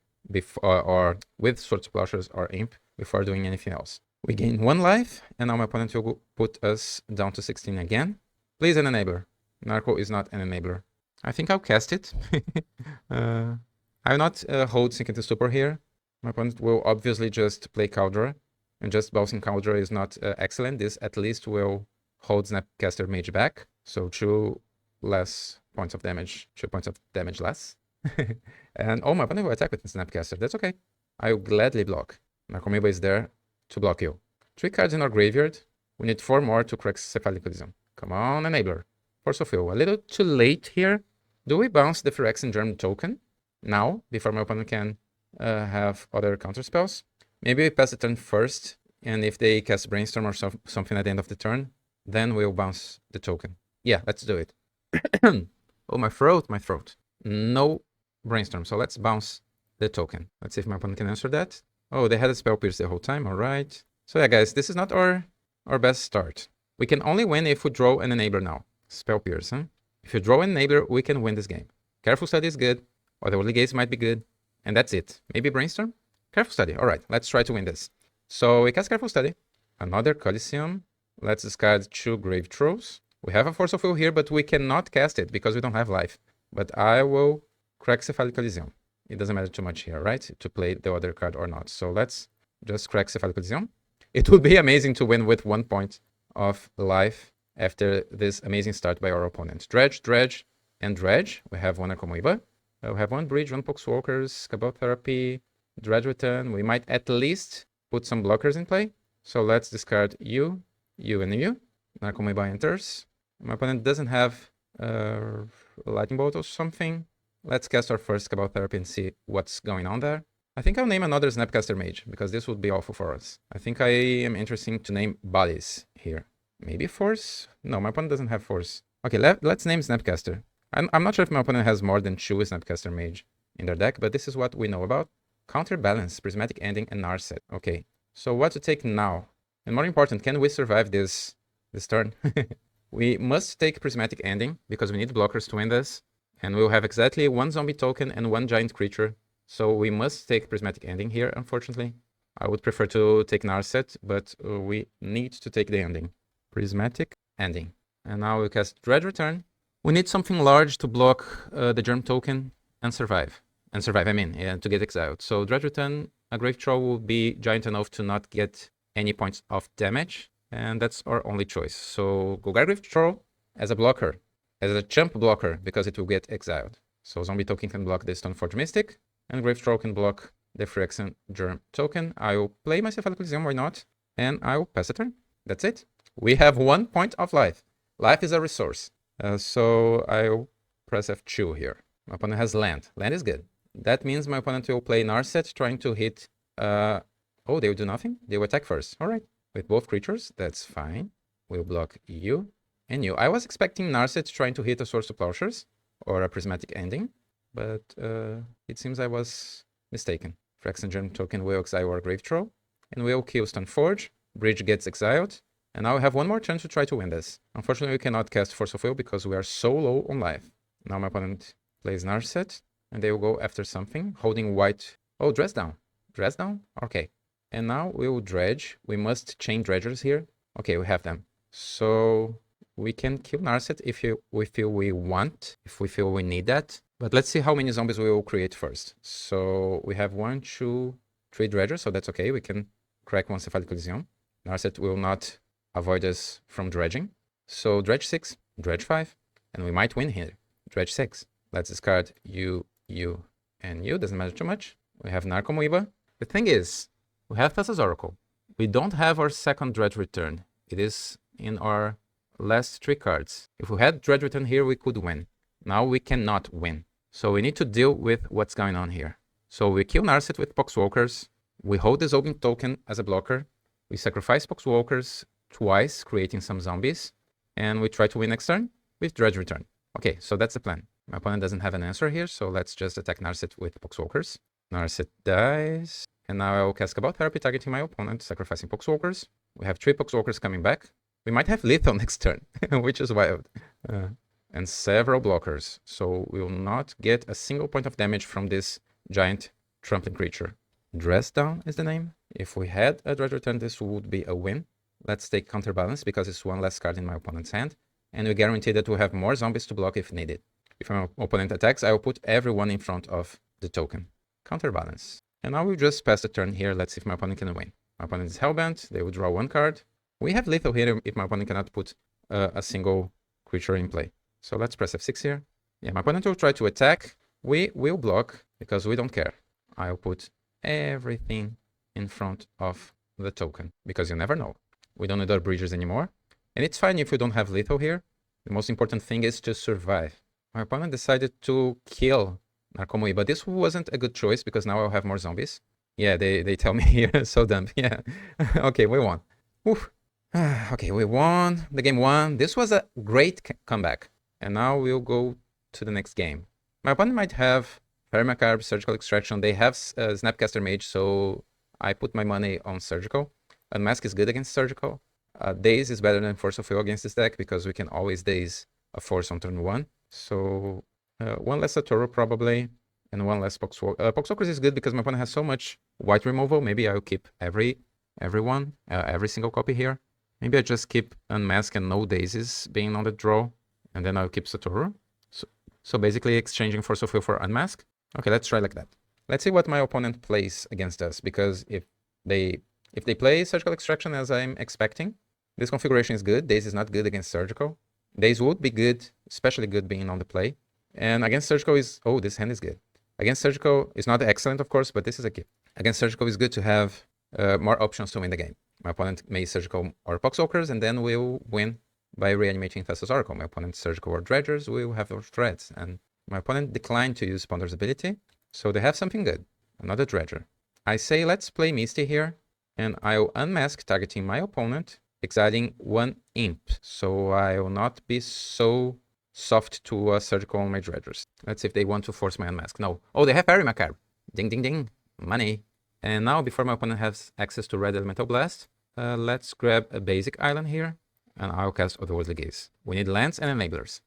S1: or with Swords to Plowshares or Imp before doing anything else. We gain 1 life, and now my opponent will put us down to 16 again. Please, an enabler. Narco is not an enabler. I think I'll cast it. I will not hold Sink into Stupor here. My opponent will obviously just play Caldra, and just bouncing Caldra is not excellent. This at least will hold Snapcaster Mage back. So 2 less points of damage, 2 points of damage less. And oh, my opponent will attack with Snapcaster. That's okay. I will gladly block. Narcomoeba is there to block you. 3 cards in our graveyard. We need 4 more to crack Cephalic Coliseum. Come on, Enabler. Force of Will. A little too late here. Do we bounce the Phyrexian Germ token now, before my opponent can have other counterspells? Maybe we pass the turn first, and if they cast Brainstorm or something at the end of the turn, then we'll bounce the token. Yeah, let's do it. Oh, my throat. No Brainstorm, so let's bounce the token. Let's see if my opponent can answer that. Oh, they had a Spell Pierce the whole time, alright. So yeah, guys, this is not our best start. We can only win if we draw an Enabler now. Spell Pierce, huh? If you draw an Enabler, we can win this game. Careful Study is good, or the Otherworldly Gaze might be good, and that's it. Maybe Brainstorm? Careful Study, alright, let's try to win this. So we cast Careful Study, another Coliseum. Let's discard 2 Grave Trolls. We have a Force of Will here, but we cannot cast it because we don't have life. But I will crack Cephalic Coliseum. it doesn't matter too much here, right? To play the other card or not. So let's just crack Cephalic Coliseum. It would be amazing to win with 1 point of life after this amazing start by our opponent. Dredge, Dredge, and Dredge. We have one Narcomoeba. We have one Bridge, one Poxwalkers, Cabal Therapy, Dredge Return. We might at least put some blockers in play. So let's discard you, and you. Narcomoeba enters. My opponent doesn't have Lightning Bolt or something. Let's cast our first Cabal Therapy and see what's going on there. I think I'll name another Snapcaster Mage, because this would be awful for us. I think I am interested to name Bodies here. Maybe Force? No, my opponent doesn't have Force. Okay, let's name Snapcaster. I'm not sure if my opponent has more than 2 Snapcaster Mage in their deck, but this is what we know about. Counterbalance, Prismatic Ending, and Narset. Okay, so what to take now? And more important, can we survive this turn? We must take Prismatic Ending, because we need blockers to win this. And we'll have exactly 1 zombie token and 1 giant creature. So we must take Prismatic Ending here, unfortunately. I would prefer to take Narset, but we need to take the ending. Prismatic Ending. And now we'll cast Dredge Return. We need something large to block the Germ token and survive. To get exiled. So Dredge Return, a Grave Troll will be giant enough to not get any points of damage. And that's our only choice. So Golgari Grave Troll as a blocker. As a chump blocker, because it will get exiled. So Zombie token can block the Stoneforge Mystic. And Grave Troll can block the Phyrexian Germ token. I will play my Cephalic Coliseum, why not? And I will pass a turn. That's it. We have 1 point of life. Life is a resource. So I'll press F2 here. My opponent has land. Land is good. That means my opponent will play Narset, trying to hit... oh, they will do nothing? They will attack first. All right. With both creatures, that's fine. We'll block you and you. I was expecting Narset trying to hit a Source of Plowshares or a Prismatic Ending, but it seems I was mistaken. Phyrexian Germ token will exile our Grave Troll, and we'll kill Stoneforge. Bridge gets exiled, and now we have 1 more turn to try to win this. Unfortunately, we cannot cast Force of Will because we are so low on life. Now my opponent plays Narset, and they will go after something, holding white... Oh, Dress Down. Dress Down? Okay. And now we will Dredge. We must chain Dredgers here. Okay, we have them. So we can kill Narset if we feel we want, if we feel we need that. But let's see how many zombies we will create first. So we have 1, 2, 3 Dredgers, so that's okay. We can crack 1 Cephalic Coliseum. Narset will not avoid us from dredging. So Dredge 6, Dredge 5, and we might win here. Dredge 6. Let's discard you, and you. Doesn't matter too much. We have Narcomoeba. The thing is, we have Thassa's Oracle. We don't have our second Dredge Return. It is in our last 3 cards. If we had Dredge Return here, we could win. Now we cannot win. So we need to deal with what's going on here. So we kill Narset with Poxwalkers. We hold the Zombie token as a blocker. We sacrifice Poxwalkers twice, creating some zombies. And we try to win next turn with Dredge Return. Okay, so that's the plan. My opponent doesn't have an answer here, so let's just attack Narset with Poxwalkers. Narset dies. And now I will cast Cabal Therapy, targeting my opponent, sacrificing Poxwalkers. We have 3 Poxwalkers coming back. We might have lethal next turn, which is wild. And several blockers. So we will not get a single point of damage from this giant trampling creature. Dress Down is the name. If we had a Dredge Return, this would be a win. Let's take Counterbalance, because it's 1 less card in my opponent's hand. And we guarantee that we'll have more zombies to block if needed. If my opponent attacks, I will put everyone in front of the token. Counterbalance. And now we'll just pass the turn here. Let's see if my opponent can win. My opponent is Hellbent. They will draw 1 card. We have lethal here if my opponent cannot put a single creature in play. So let's press F6 here. Yeah, my opponent will try to attack. We will block because we don't care. I'll put everything in front of the token because you never know. We don't need our bridges anymore. And it's fine if we don't have lethal here. The most important thing is to survive. My opponent decided to kill Narcomoeba, but this wasn't a good choice because now I'll have more zombies. Yeah, they tell me here, so dumb. Yeah. Okay, we won. Oof. Okay, we won. The game won. This was a great comeback. And now we'll go to the next game. My opponent might have Permacarb, Surgical Extraction. They have Snapcaster Mage, so I put my money on Surgical. Unmask is good against Surgical. Daze is better than Force of Will against this deck because we can always Daze a Force on turn 1. So 1 less Satoru probably, and 1 less Poxwalkers. Poxwalkers is good because my opponent has so much white removal. Maybe I'll keep every single copy here. Maybe I just keep Unmask and no Dazes being on the draw, and then I'll keep Satoru. So basically exchanging Force of Will for Unmask. Okay, let's try like that. Let's see what my opponent plays against us, because if they play Surgical Extraction as I'm expecting, this configuration is good. Daze is not good against Surgical. Daze would be good, especially good being on the play. And against Surgical is... Oh, this hand is good. Against Surgical is not excellent, of course, but this is a gift. Against Surgical is good to have more options to win the game. My opponent may Surgical or Poxwalkers, and then we'll win by reanimating Thassa's Oracle. My opponent Surgical or Dredgers will have those threats. And my opponent declined to use Ponder's ability, so they have something good. Another Dredger. I say let's play Misty here, and I'll unmask targeting my opponent, exiling one Imp, so I will not be so soft to Surgical on my Dredgers. Let's see if they want to force my unmask. No. Oh, they have Parry Macabre. Ding, ding, ding. Money. And now, before my opponent has access to Red Elemental Blast, let's grab a basic island here, and I'll cast Otherworldly Gaze. We need lands and enablers.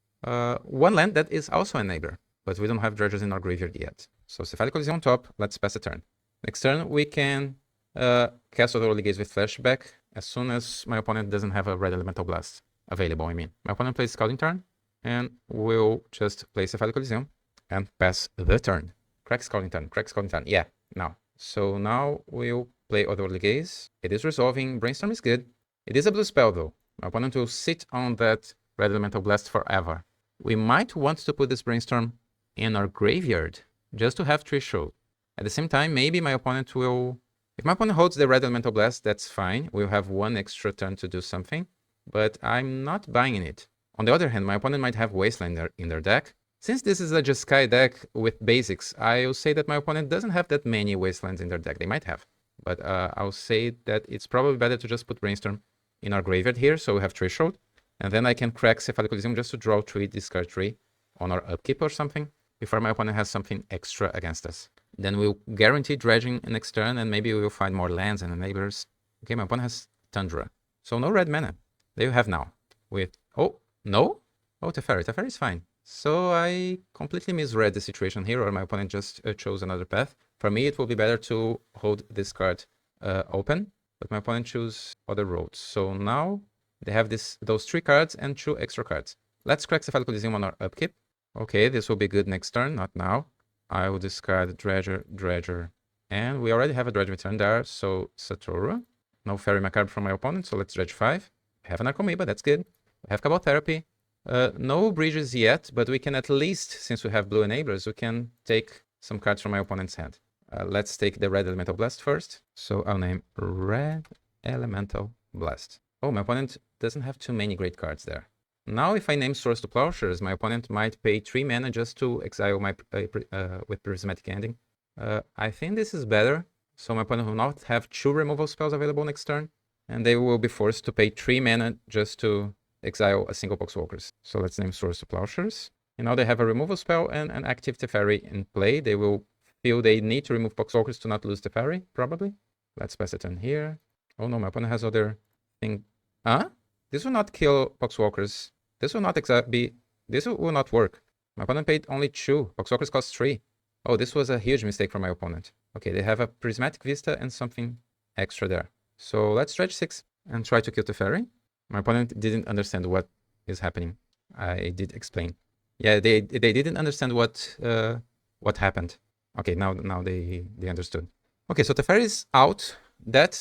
S1: One land that is also an enabler, but we don't have Dredgers in our graveyard yet. So Cephalic Coliseum on top, let's pass the turn. Next turn, we can cast Otherworldly Gaze with Flashback as soon as my opponent doesn't have a Red Elemental Blast available, I mean. My opponent plays Scouting Turn, and we'll just play Cephalic Coliseum and pass the turn. Crack Scouting Turn, yeah, now. So now we'll play Otherworldly Gaze. It is resolving, Brainstorm is good. It is a blue spell though. My opponent will sit on that Red Elemental Blast forever. We might want to put this Brainstorm in our graveyard just to have 3 show. At the same time, maybe my opponent will... If my opponent holds the Red Elemental Blast, that's fine. We'll have 1 extra turn to do something, but I'm not buying it. On the other hand, my opponent might have Wasteland in their deck. Since this is a Jeskai deck with basics, I'll say that my opponent doesn't have that many Wastelands in their deck. They might have, but I'll say that it's probably better to just put Brainstorm in our graveyard here, so we have Threshold, and then I can crack Cephalic Coliseum just to draw 3, discard 3 on our upkeep or something, before my opponent has something extra against us. Then we'll guarantee dredging next turn, and maybe we'll find more lands and enablers. Okay, my opponent has Tundra, so no red mana. There you have now. With... Oh, no? Oh, Teferi. Teferi is fine. So I completely misread the situation here, or my opponent just chose another path. For me, it will be better to hold this card open, but my opponent chose other roads. So now they have those 3 cards and 2 extra cards. Let's crack Cephalic Coliseum on our upkeep. Okay, this will be good next turn, not now. I will discard Dredger, Dredger, and we already have a Dredge return there, so Satoru. No Fairy Macabre from my opponent, so let's Dredge 5. We have an Arcomoeba, that's good. We have Cabal Therapy. No bridges yet, but we can at least, since we have blue enablers, we can take some cards from my opponent's hand. Let's take the Red Elemental Blast first. So I'll name Red Elemental Blast. Oh, my opponent doesn't have too many great cards there. Now if I name Swords to Plowshares, my opponent might pay 3 mana just to exile my with Prismatic Ending. I think this is better, so my opponent will not have 2 removal spells available next turn, and they will be forced to pay 3 mana just to exile a single Poxwalkers. So let's name Swords to Plowshares. And now they have a removal spell and an active Teferi in play. They will feel they need to remove Poxwalkers to not lose Teferi, probably. Let's pass a turn here. Oh no, my opponent has other thing. Huh? This will not kill Poxwalkers. This will not this will not work. My opponent paid only 2. Poxwalkers cost 3. Oh, this was a huge mistake from my opponent. Okay, they have a Prismatic Vista and something extra there. So let's stretch 6 and try to kill Teferi. My opponent didn't understand what is happening. I did explain. Yeah, they didn't understand what happened. Okay, now they understood. Okay, so Teferi is out. That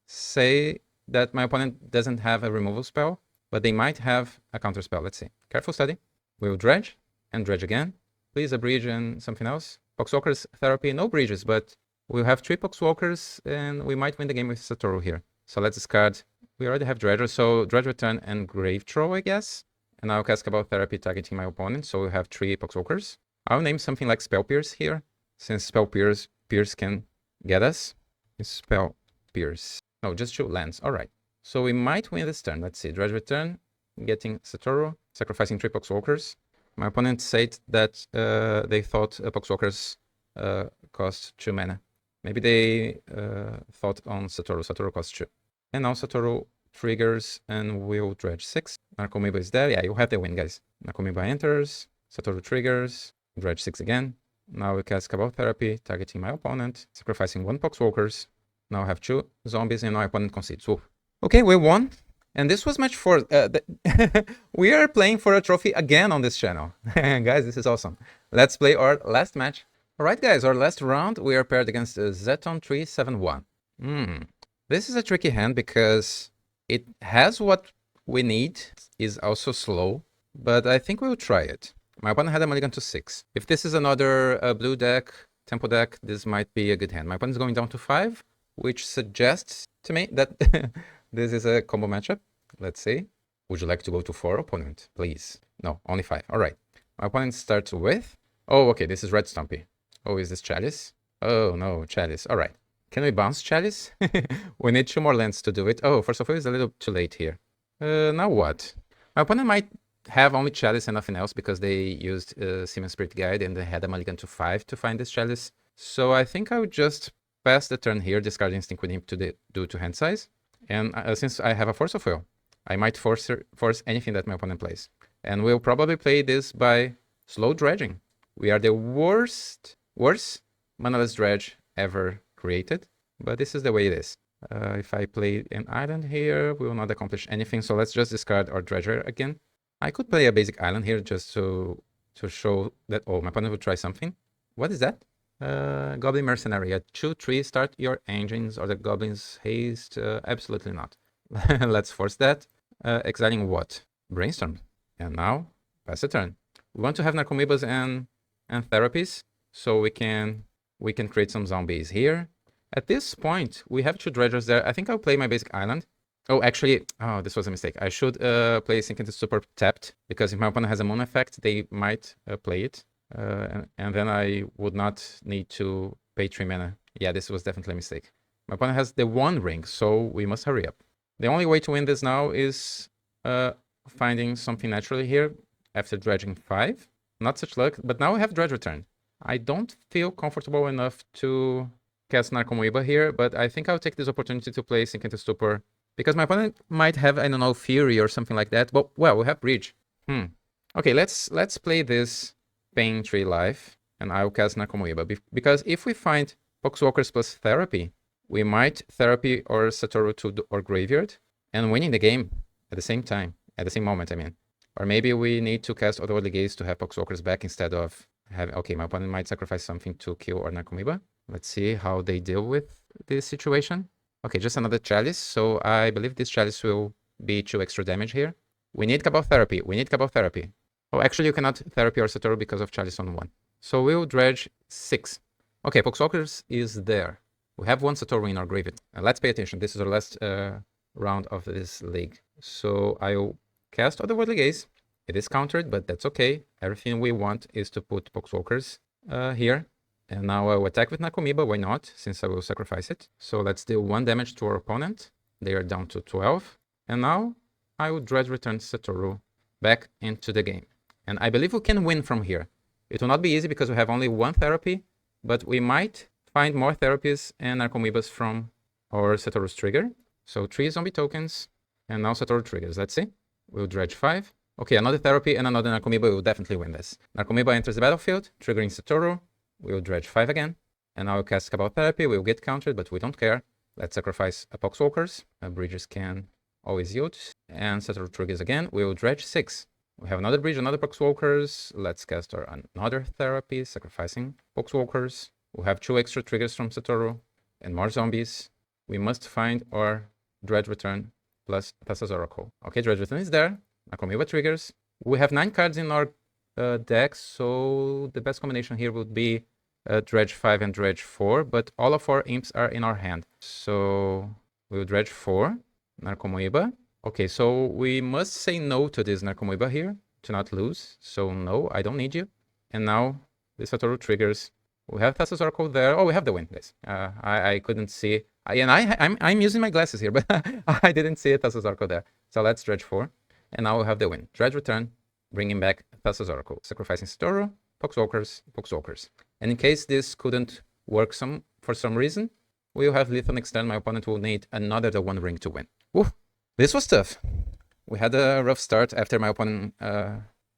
S1: say that my opponent doesn't have a removal spell, but they might have a counter spell. Let's see. Careful Study. We'll dredge and dredge again. Please a bridge and something else. Poxwalkers Therapy, no bridges, but we'll have 3 Poxwalkers and we might win the game with Satoru here. So let's discard. We already have Dredger, so Dredge Return and Grave Throw, I guess. And I'll cast Cabal Therapy targeting my opponent, so we have 3 Poxwalkers. I'll name something like Spell Pierce here, since Spell Pierce can get us. Spell Pierce. No, just 2 lands. Alright. So we might win this turn. Let's see. Dredge Return, getting Satoru, sacrificing 3 Poxwalkers. My opponent said that they thought Poxwalkers cost 2 mana. Maybe they thought on Satoru. Satoru costs 2. And now Satoru triggers and will dredge 6. Arcomoeba is there. Yeah, you have the win, guys. Arcomoeba enters. Satoru triggers. Dredge 6 again. Now we cast Cabal Therapy, targeting my opponent, sacrificing 1 Poxwalkers. Now I have 2 zombies and my opponent concedes. Ooh. Okay, we won. And this was match 4. We are playing for a trophy again on this channel. Guys, this is awesome. Let's play our last match. Alright guys, our last round, we are paired against Zeton 371. This is a tricky hand because it has what we need, is also slow, but I think we'll try it. My opponent had a mulligan to 6. If this is another blue deck, tempo deck, this might be a good hand. My opponent is going down to 5, which suggests to me that this is a combo matchup. Let's see. Would you like to go to 4, opponent? Please. No, only 5. Alright. My opponent starts with... Oh, okay, this is red Stompy. Oh, is this Chalice? Oh, no, Chalice. Alright. Can we bounce Chalice? We need 2 more lands to do it. Oh, first of all, it's a little too late here. Now what? My opponent might have only Chalice and nothing else because they used Seaman Spirit Guide and they had a mulligan to 5 to find this Chalice. So I think I would just pass the turn here, discard Instinct with him to do to hand size. And since I have a Force of Will, I might force anything that my opponent plays. And we'll probably play this by slow dredging. We are the worst manaless dredge ever created, but this is the way it is. If I play an island here, we will not accomplish anything, so let's just discard our dredger again. I could play a basic island here just to show that, oh, my opponent will try something. What is that? Goblin Mercenary. At 2-3, start your engines or the Goblin's haste. Absolutely not. Let's force that. Exiling what? Brainstorm. And now, pass the turn. We want to have Narcomoebas and therapies, so we can create some zombies here. At this point, we have 2 dredgers there. I think I'll play my basic island. Oh, actually, oh, this was a mistake. I should play Sink into Super tapped, because if my opponent has a moon effect, they might play it. And then I would not need to pay 3 mana. Yeah, this was definitely a mistake. My opponent has the 1 ring, so we must hurry up. The only way to win this now is finding something naturally here after dredging 5. Not such luck, but now we have dredge return. I don't feel comfortable enough to cast Narcomoeba here, but I think I'll take this opportunity to play Sink into Stupor, because my opponent might have, I don't know, Fury or something like that. But, well, we have Bridge. Okay, let's play this Pain Tree Life, and I'll cast Narcomoeba, because if we find Poxwalkers plus Therapy, we might Therapy or Satoru to our Graveyard, and winning the game at the same time, at the same moment, I mean. Or maybe we need to cast Otherworldly Gaze to have Poxwalkers back instead of having... Okay, my opponent might sacrifice something to kill our Narcomoeba. Let's see how they deal with this situation. Okay, just another Chalice, so I believe this Chalice will be 2 extra damage here. We need Cabal Therapy, we need Cabal Therapy. Oh, actually you cannot Therapy or Satoru because of Chalice on 1. So we'll dredge 6. Okay, Poxwalkers is there. We have 1 Satoru in our graveyard. Let's pay attention, this is our last round of this league. So I'll cast Otherworldly Gaze. It is countered, but that's okay. Everything we want is to put Poxwalkers here. And now I'll attack with Narcomoeba, why not, since I will sacrifice it. So let's deal 1 damage to our opponent. They are down to 12. And now I will dredge return Satoru back into the game. And I believe we can win from here. It will not be easy because we have only 1 therapy, but we might find more therapies and Narcomoebas from our Satoru's trigger. So 3 zombie tokens, and now Satoru triggers. Let's see. We'll dredge 5. Okay, another therapy and another Narcomoeba. We will definitely win this. Narcomoeba enters the battlefield, triggering Satoru. We will dredge 5 again. And now we'll cast Cabal Therapy. We will get countered, but we don't care. Let's sacrifice a Poxwalkers. Bridges can always yield. And Satoru triggers again. We will dredge 6. We have another bridge, another Poxwalkers. Let's cast another therapy, sacrificing Poxwalkers. We'll have 2 extra triggers from Satoru and more zombies. We must find our Dredge Return plus Thassa's Oracle. Okay, Dredge Return is there. Narcomoeba triggers. We have 9 cards in our deck, so the best combination here would be Dredge 5 and Dredge 4, but all of our imps are in our hand. So we'll Dredge 4, Narcomoeba. Okay, so we must say no to this Narcomoeba here to not lose. So no, I don't need you. And now the Satoru triggers. We have Thassa's Oracle there. Oh, we have the win, guys. I couldn't see. I'm using my glasses here, but I didn't see a Thassa's Oracle there. So let's Dredge 4. And now we have the win. Dredge Return, bringing back Thassa's Oracle. Sacrificing Satoru, Poxwalkers, Poxwalkers. And in case this couldn't work for some reason, we'll have Lethal Extend. My opponent will need another 1 ring to win. Woo! This was tough. We had a rough start after my opponent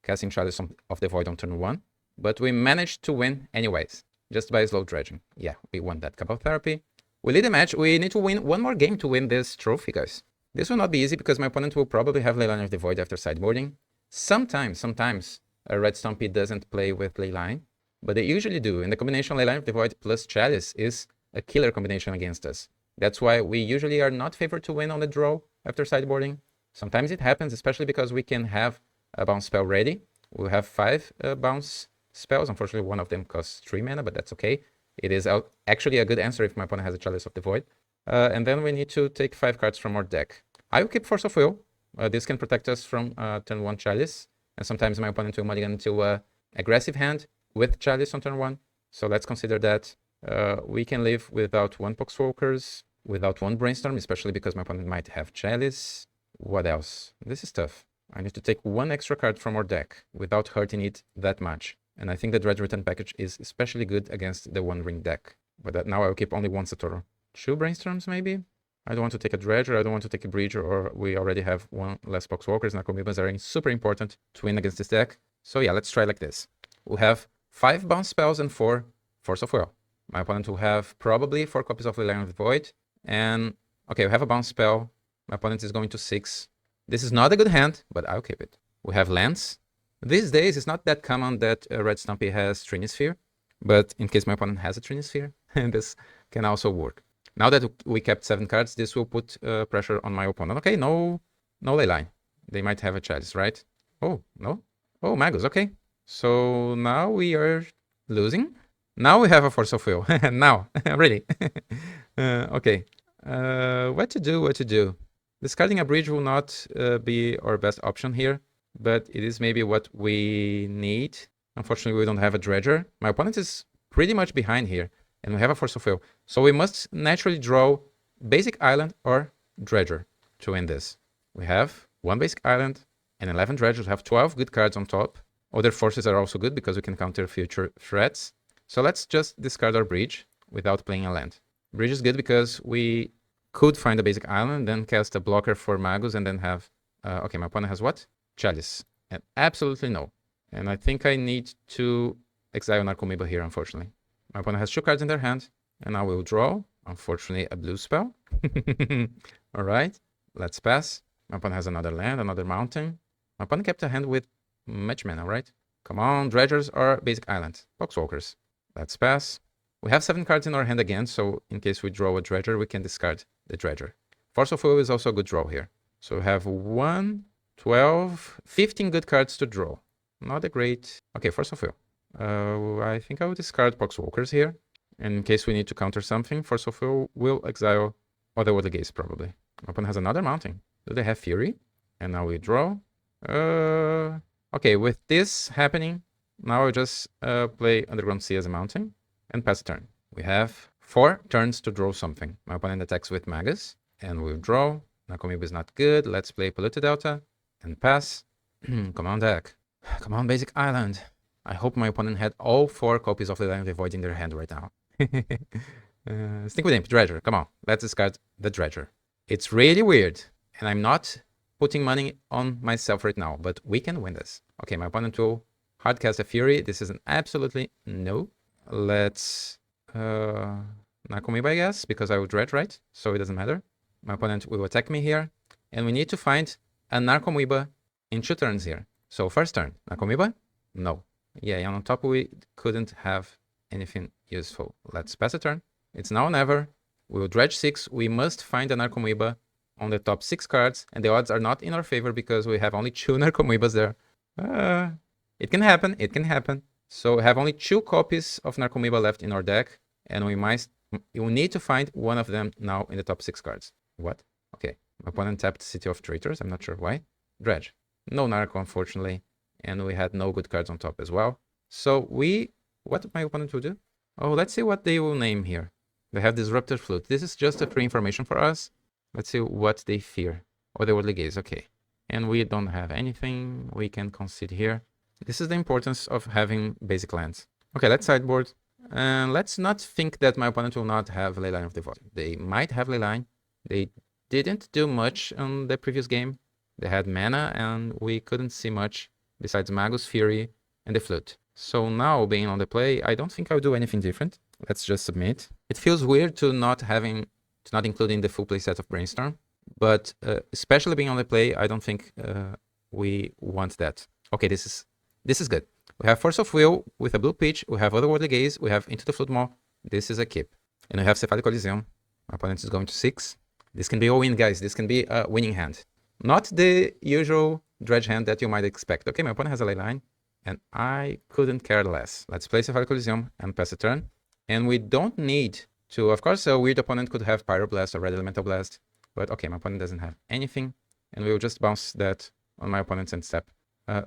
S1: casting Chalice of the Void on turn 1. But we managed to win anyways, just by slow dredging. Yeah, we won that Cabal Therapy. We lead the match. We need to win 1 more game to win this trophy, guys. This will not be easy because my opponent will probably have Leyline of the Void after sideboarding. Sometimes a Red Stompy doesn't play with Leyline, but they usually do. And the combination Leyline of the Void plus Chalice is a killer combination against us. That's why we usually are not favored to win on the draw after sideboarding. Sometimes it happens, especially because we can have a bounce spell ready. We'll have 5 bounce spells. Unfortunately, one of them costs 3 mana, but that's okay. It is actually a good answer if my opponent has a Chalice of the Void. And then we need to take 5 cards from our deck. I will keep Force of Will. This can protect us from turn 1 Chalice. And sometimes my opponent will mulligan into aggressive hand with Chalice on turn 1. So let's consider that. We can live without 1 Poxwalkers, without 1 Brainstorm, especially because my opponent might have Chalice. What else? This is tough. I need to take 1 extra card from our deck without hurting it that much. And I think the Dredge Return package is especially good against the 1-ring deck. But now I'll keep only 1 Satoru. 2 Brainstorms maybe? I don't want to take a Dredger, I don't want to take a Breacher, or we already have 1 less Poxwalkers. Narcomoebas are super important to win against this deck. So yeah, let's try like this. We'll have 5 bounce spells and 4 Force of Will. My opponent will have probably 4 copies of Leyline of the Void. And okay, we have a bounce spell. My opponent is going to 6. This is not a good hand, but I'll keep it. We have lands. These days, it's not that common that Red Stompy has Trinisphere, but in case my opponent has a Trinisphere, this can also work. Now that we kept 7 cards, this will put pressure on my opponent. Okay, no Leyline. They might have a Chalice, right? Oh, no? Oh, Magus, okay. So now we are losing. Now we have a Force of Will. Now, really. Okay. What to do? Discarding a bridge will not be our best option here, but it is maybe what we need. Unfortunately, we don't have a Dredger. My opponent is pretty much behind here, and we have a Force of Will. So we must naturally draw Basic Island or Dredger to win this. We have 1 Basic Island and 11 Dredgers. We have 12 good cards on top. Other forces are also good because we can counter future threats. So let's just discard our bridge without playing a land. Bridge is good because we could find a Basic Island, then cast a blocker for Magus, and then have... okay, my opponent has what? Chalice. And absolutely no. And I think I need to exile Narcomoeba here, unfortunately. My opponent has 2 cards in their hand, and I will draw, unfortunately, a blue spell. Alright, let's pass. My opponent has another land, another mountain. My opponent kept a hand with much mana, right? Come on, Dredgers or Basic Island. Poxwalkers. Let's pass. We have 7 cards in our hand again, so in case we draw a Dredger, we can discard the Dredger. Force of Will is also a good draw here. So we have 1, 12, 15 good cards to draw. Not a great... Okay, Force of Will. I think I will discard Poxwalkers here. And in case we need to counter something, Force of Will will exile Otherworldly Gaze, probably. My opponent has another mountain. Do they have Fury? And now we draw. Okay, with this happening, now I'll just play Underground Sea as a mountain and pass a turn. We have 4 turns to draw something. My opponent attacks with Magus, and we'll draw. Narcomoeba is not good. Let's play Polluted Delta and pass. Come on, deck. Come on, Basic Island. I hope my opponent had all 4 copies of the Leyline of the Void in their hand right now. Stick with him, Dredger. Come on, let's discard the Dredger. It's really weird, and I'm not putting money on myself right now, but we can win this. Okay, my opponent will hardcast a Fury. This is an absolutely no. Let's Narcomoeba, I guess, because I will Dredge, right? So it doesn't matter. My opponent will attack me here, and we need to find a Narcomoeba in 2 turns here. So first turn, Narcomoeba? No. Yeah, and on top we couldn't have anything useful. Let's pass a turn. It's now or never. We will Dredge 6. We must find a Narcomoeba on the top 6 cards, and the odds are not in our favor because we have only 2 Narcomoebas there. It can happen, it can happen. So we have only 2 copies of Narcomoeba left in our deck, and we will need to find one of them now in the top 6 cards. What? Okay, my opponent tapped City of Traitors, I'm not sure why. Dredge. No Narco, unfortunately, and we had no good cards on top as well. So what my opponent will do? Oh, let's see what they will name here. They have Disruptor Flute. This is just a free information for us. Let's see what they fear. Otherworldly Gaze, okay. And we don't have anything we can concede here. This is the importance of having basic lands. Okay, let's sideboard. And let's not think that my opponent will not have Leyline of the Void. They might have Leyline. They didn't do much on the previous game. They had mana and we couldn't see much besides Magus, Fury, and the Flute. So now, being on the play, I don't think I'll do anything different. Let's just submit. It feels weird to not including the full playset of Brainstorm, but especially being on the play, I don't think we want that. Okay, this is good. We have Force of Will with a blue pitch. We have Otherworldly Gaze. We have Into the Flood Maw. This is a keep. And we have Cephalic Coliseum. My opponent is going to 6. This can be a win, guys. This can be a winning hand. Not the usual dredge hand that you might expect. Okay, my opponent has a ley line, and I couldn't care less. Let's play Cephalic Coliseum and pass the turn. And we don't need to, of course, a weird opponent could have Pyroblast or Red Elemental Blast. But okay, my opponent doesn't have anything. And we'll just bounce that on my opponent's end step.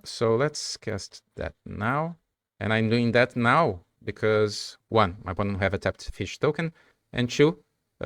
S1: So let's cast that now. And I'm doing that now because 1, my opponent will have a tapped fish token. And 2,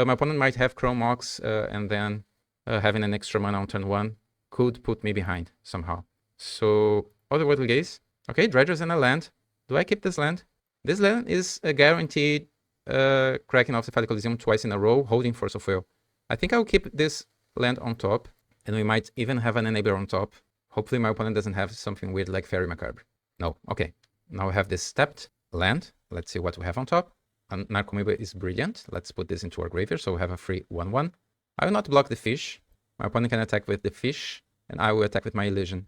S1: my opponent might have Chrome Ox and then having an extra mana on turn 1 could put me behind somehow. So, Otherworldly Gaze. Okay, Dredgers and a land. Do I keep this land? This land is a guaranteed cracking off the Cephalic Coliseum twice in a row, holding Force of Will. I think I'll keep this land on top, and we might even have an enabler on top. Hopefully my opponent doesn't have something weird like Fairy Macabre. No, okay. Now we have this stepped land. Let's see what we have on top. Narcomoeba is brilliant. Let's put this into our graveyard, so we have a free 1/1. I will not block the fish. My opponent can attack with the fish, and I will attack with my illusion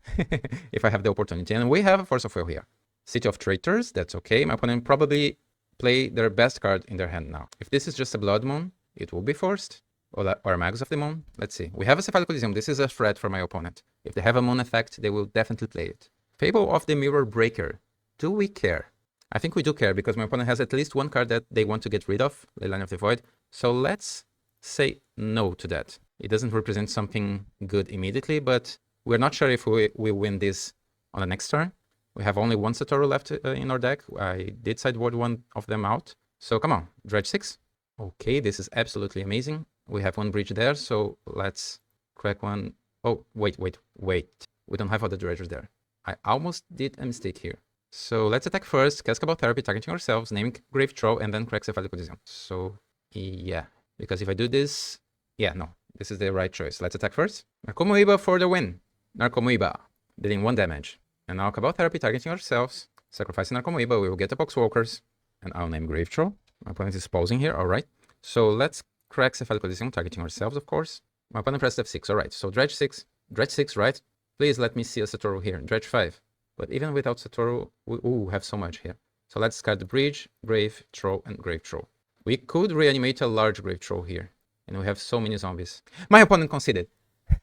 S1: if I have the opportunity. And we have a Force of Will here. City of Traitors, that's okay. My opponent probably play their best card in their hand now. If this is just a Blood Moon, it will be forced. Or Magus of the Moon. Let's see. We have a Cephalic Coliseum. This is a threat for my opponent. If they have a Moon effect, they will definitely play it. Fable of the Mirror Breaker. Do we care? I think we do care because my opponent has at least one card that they want to get rid of, Leyline of the Void. So let's say no to that. It doesn't represent something good immediately, but we're not sure if we win this on the next turn. We have only one Satoru left in our deck. I did sideboard one of them out. So come on, Dredge 6. Okay, this is absolutely amazing. We have one bridge there, so let's crack one. Oh, wait. We don't have other dredgers there. I almost did a mistake here. So let's attack first, cast Cabal Therapy, targeting ourselves, naming Grave Troll, and then crack Cephalic Coliseum. So, yeah. Because if I do this... Yeah, no. This is the right choice. Let's attack first. Narcomoeba for the win. Narcomoeba. Dealing 1 damage. And now Cabal Therapy, targeting ourselves. Sacrificing Narcomoeba, we will get the Poxwalkers. And I'll name Grave Troll. My opponent is pausing here, alright. So let's crack Cephalic Coliseum, targeting ourselves, of course. My opponent pressed F6, alright. So Dredge 6. Dredge 6, right? Please let me see a Satoru here. Dredge 5. But even without Satoru, we have so much here. So let's discard the bridge, Grave Troll, and Grave Troll. We could reanimate a large Grave Troll here. And we have so many zombies. My opponent conceded.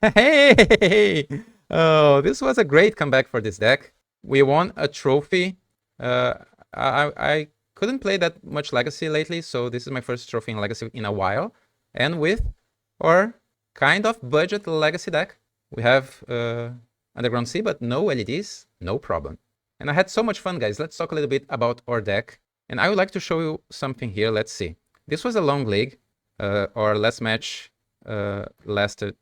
S1: Hey! Oh, this was a great comeback for this deck. We won a trophy. I couldn't play that much Legacy lately, so this is my first trophy in Legacy in a while. And with our kind of budget Legacy deck, we have Underground Sea, but no LEDs, no problem. And I had so much fun, guys. Let's talk a little bit about our deck. And I would like to show you something here. Let's see. This was a long league. Our last match lasted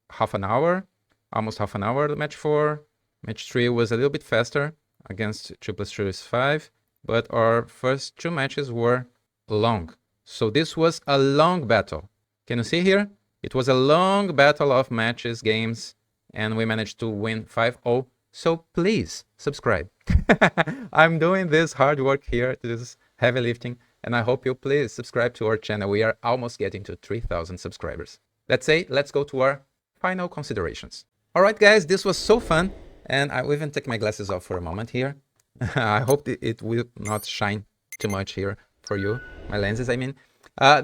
S1: half an hour, almost half an hour, match 4. Match 3 was a little bit faster against 2 + 2 is 5. But our first 2 matches were long. So this was a long battle. Can you see here? It was a long battle of matches, games, and we managed to win 5-0. So please subscribe. I'm doing this hard work here, this heavy lifting, and I hope you please subscribe to our channel. We are almost getting to 3,000 subscribers. Let's go to our final considerations. Alright guys, this was so fun, and I will even take my glasses off for a moment here. I hope it will not shine too much here for you, my lenses I mean.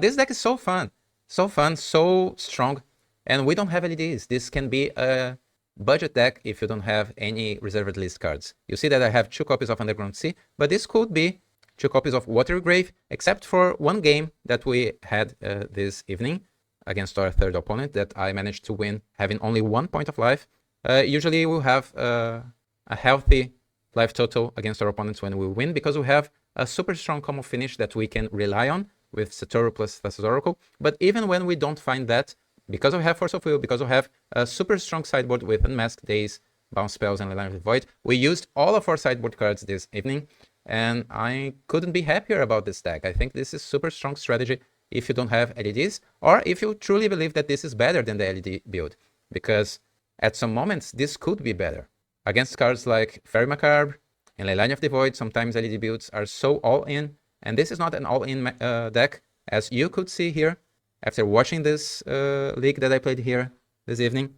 S1: This deck is so fun, so strong, and we don't have LEDs. This can be a budget deck if you don't have any reserved list cards. You see that I have 2 copies of Underground Sea, but this could be 2 copies of Watery Grave, except for one game that we had this evening against our third opponent that I managed to win having only 1 point of life. Usually we'll have a healthy life total against our opponents when we win, because we have a super strong combo finish that we can rely on with Satoru plus Thassa's Oracle. But even when we don't find that, because we have Force of Will, because we have a super strong sideboard with Unmasked Days, Bounce Spells, and Leyline of the Void, we used all of our sideboard cards this evening, and I couldn't be happier about this deck. I think this is super strong strategy if you don't have LEDs, or if you truly believe that this is better than the LED build, because at some moments this could be better. Against cards like Fairy Macabre and Leyline of the Void, sometimes LED builds are so all-in, and this is not an all-in deck, as you could see here. After watching this league that I played here this evening,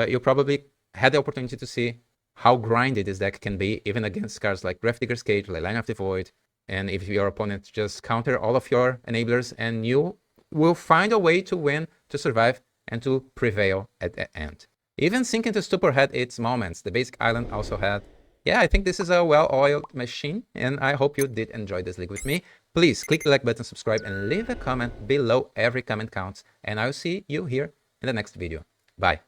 S1: you probably had the opportunity to see how grindy this deck can be, even against cards like Gravedigger's Cage, like Line of the Void, and if your opponent just counter all of your enablers, and you will find a way to win, to survive, and to prevail at the end. Even Sink into Stupor had its moments. The basic island also had. Yeah, I think this is a well-oiled machine, and I hope you did enjoy this league with me. Please click the like button, subscribe, and leave a comment below. Every comment counts, and I'll see you here in the next video. Bye.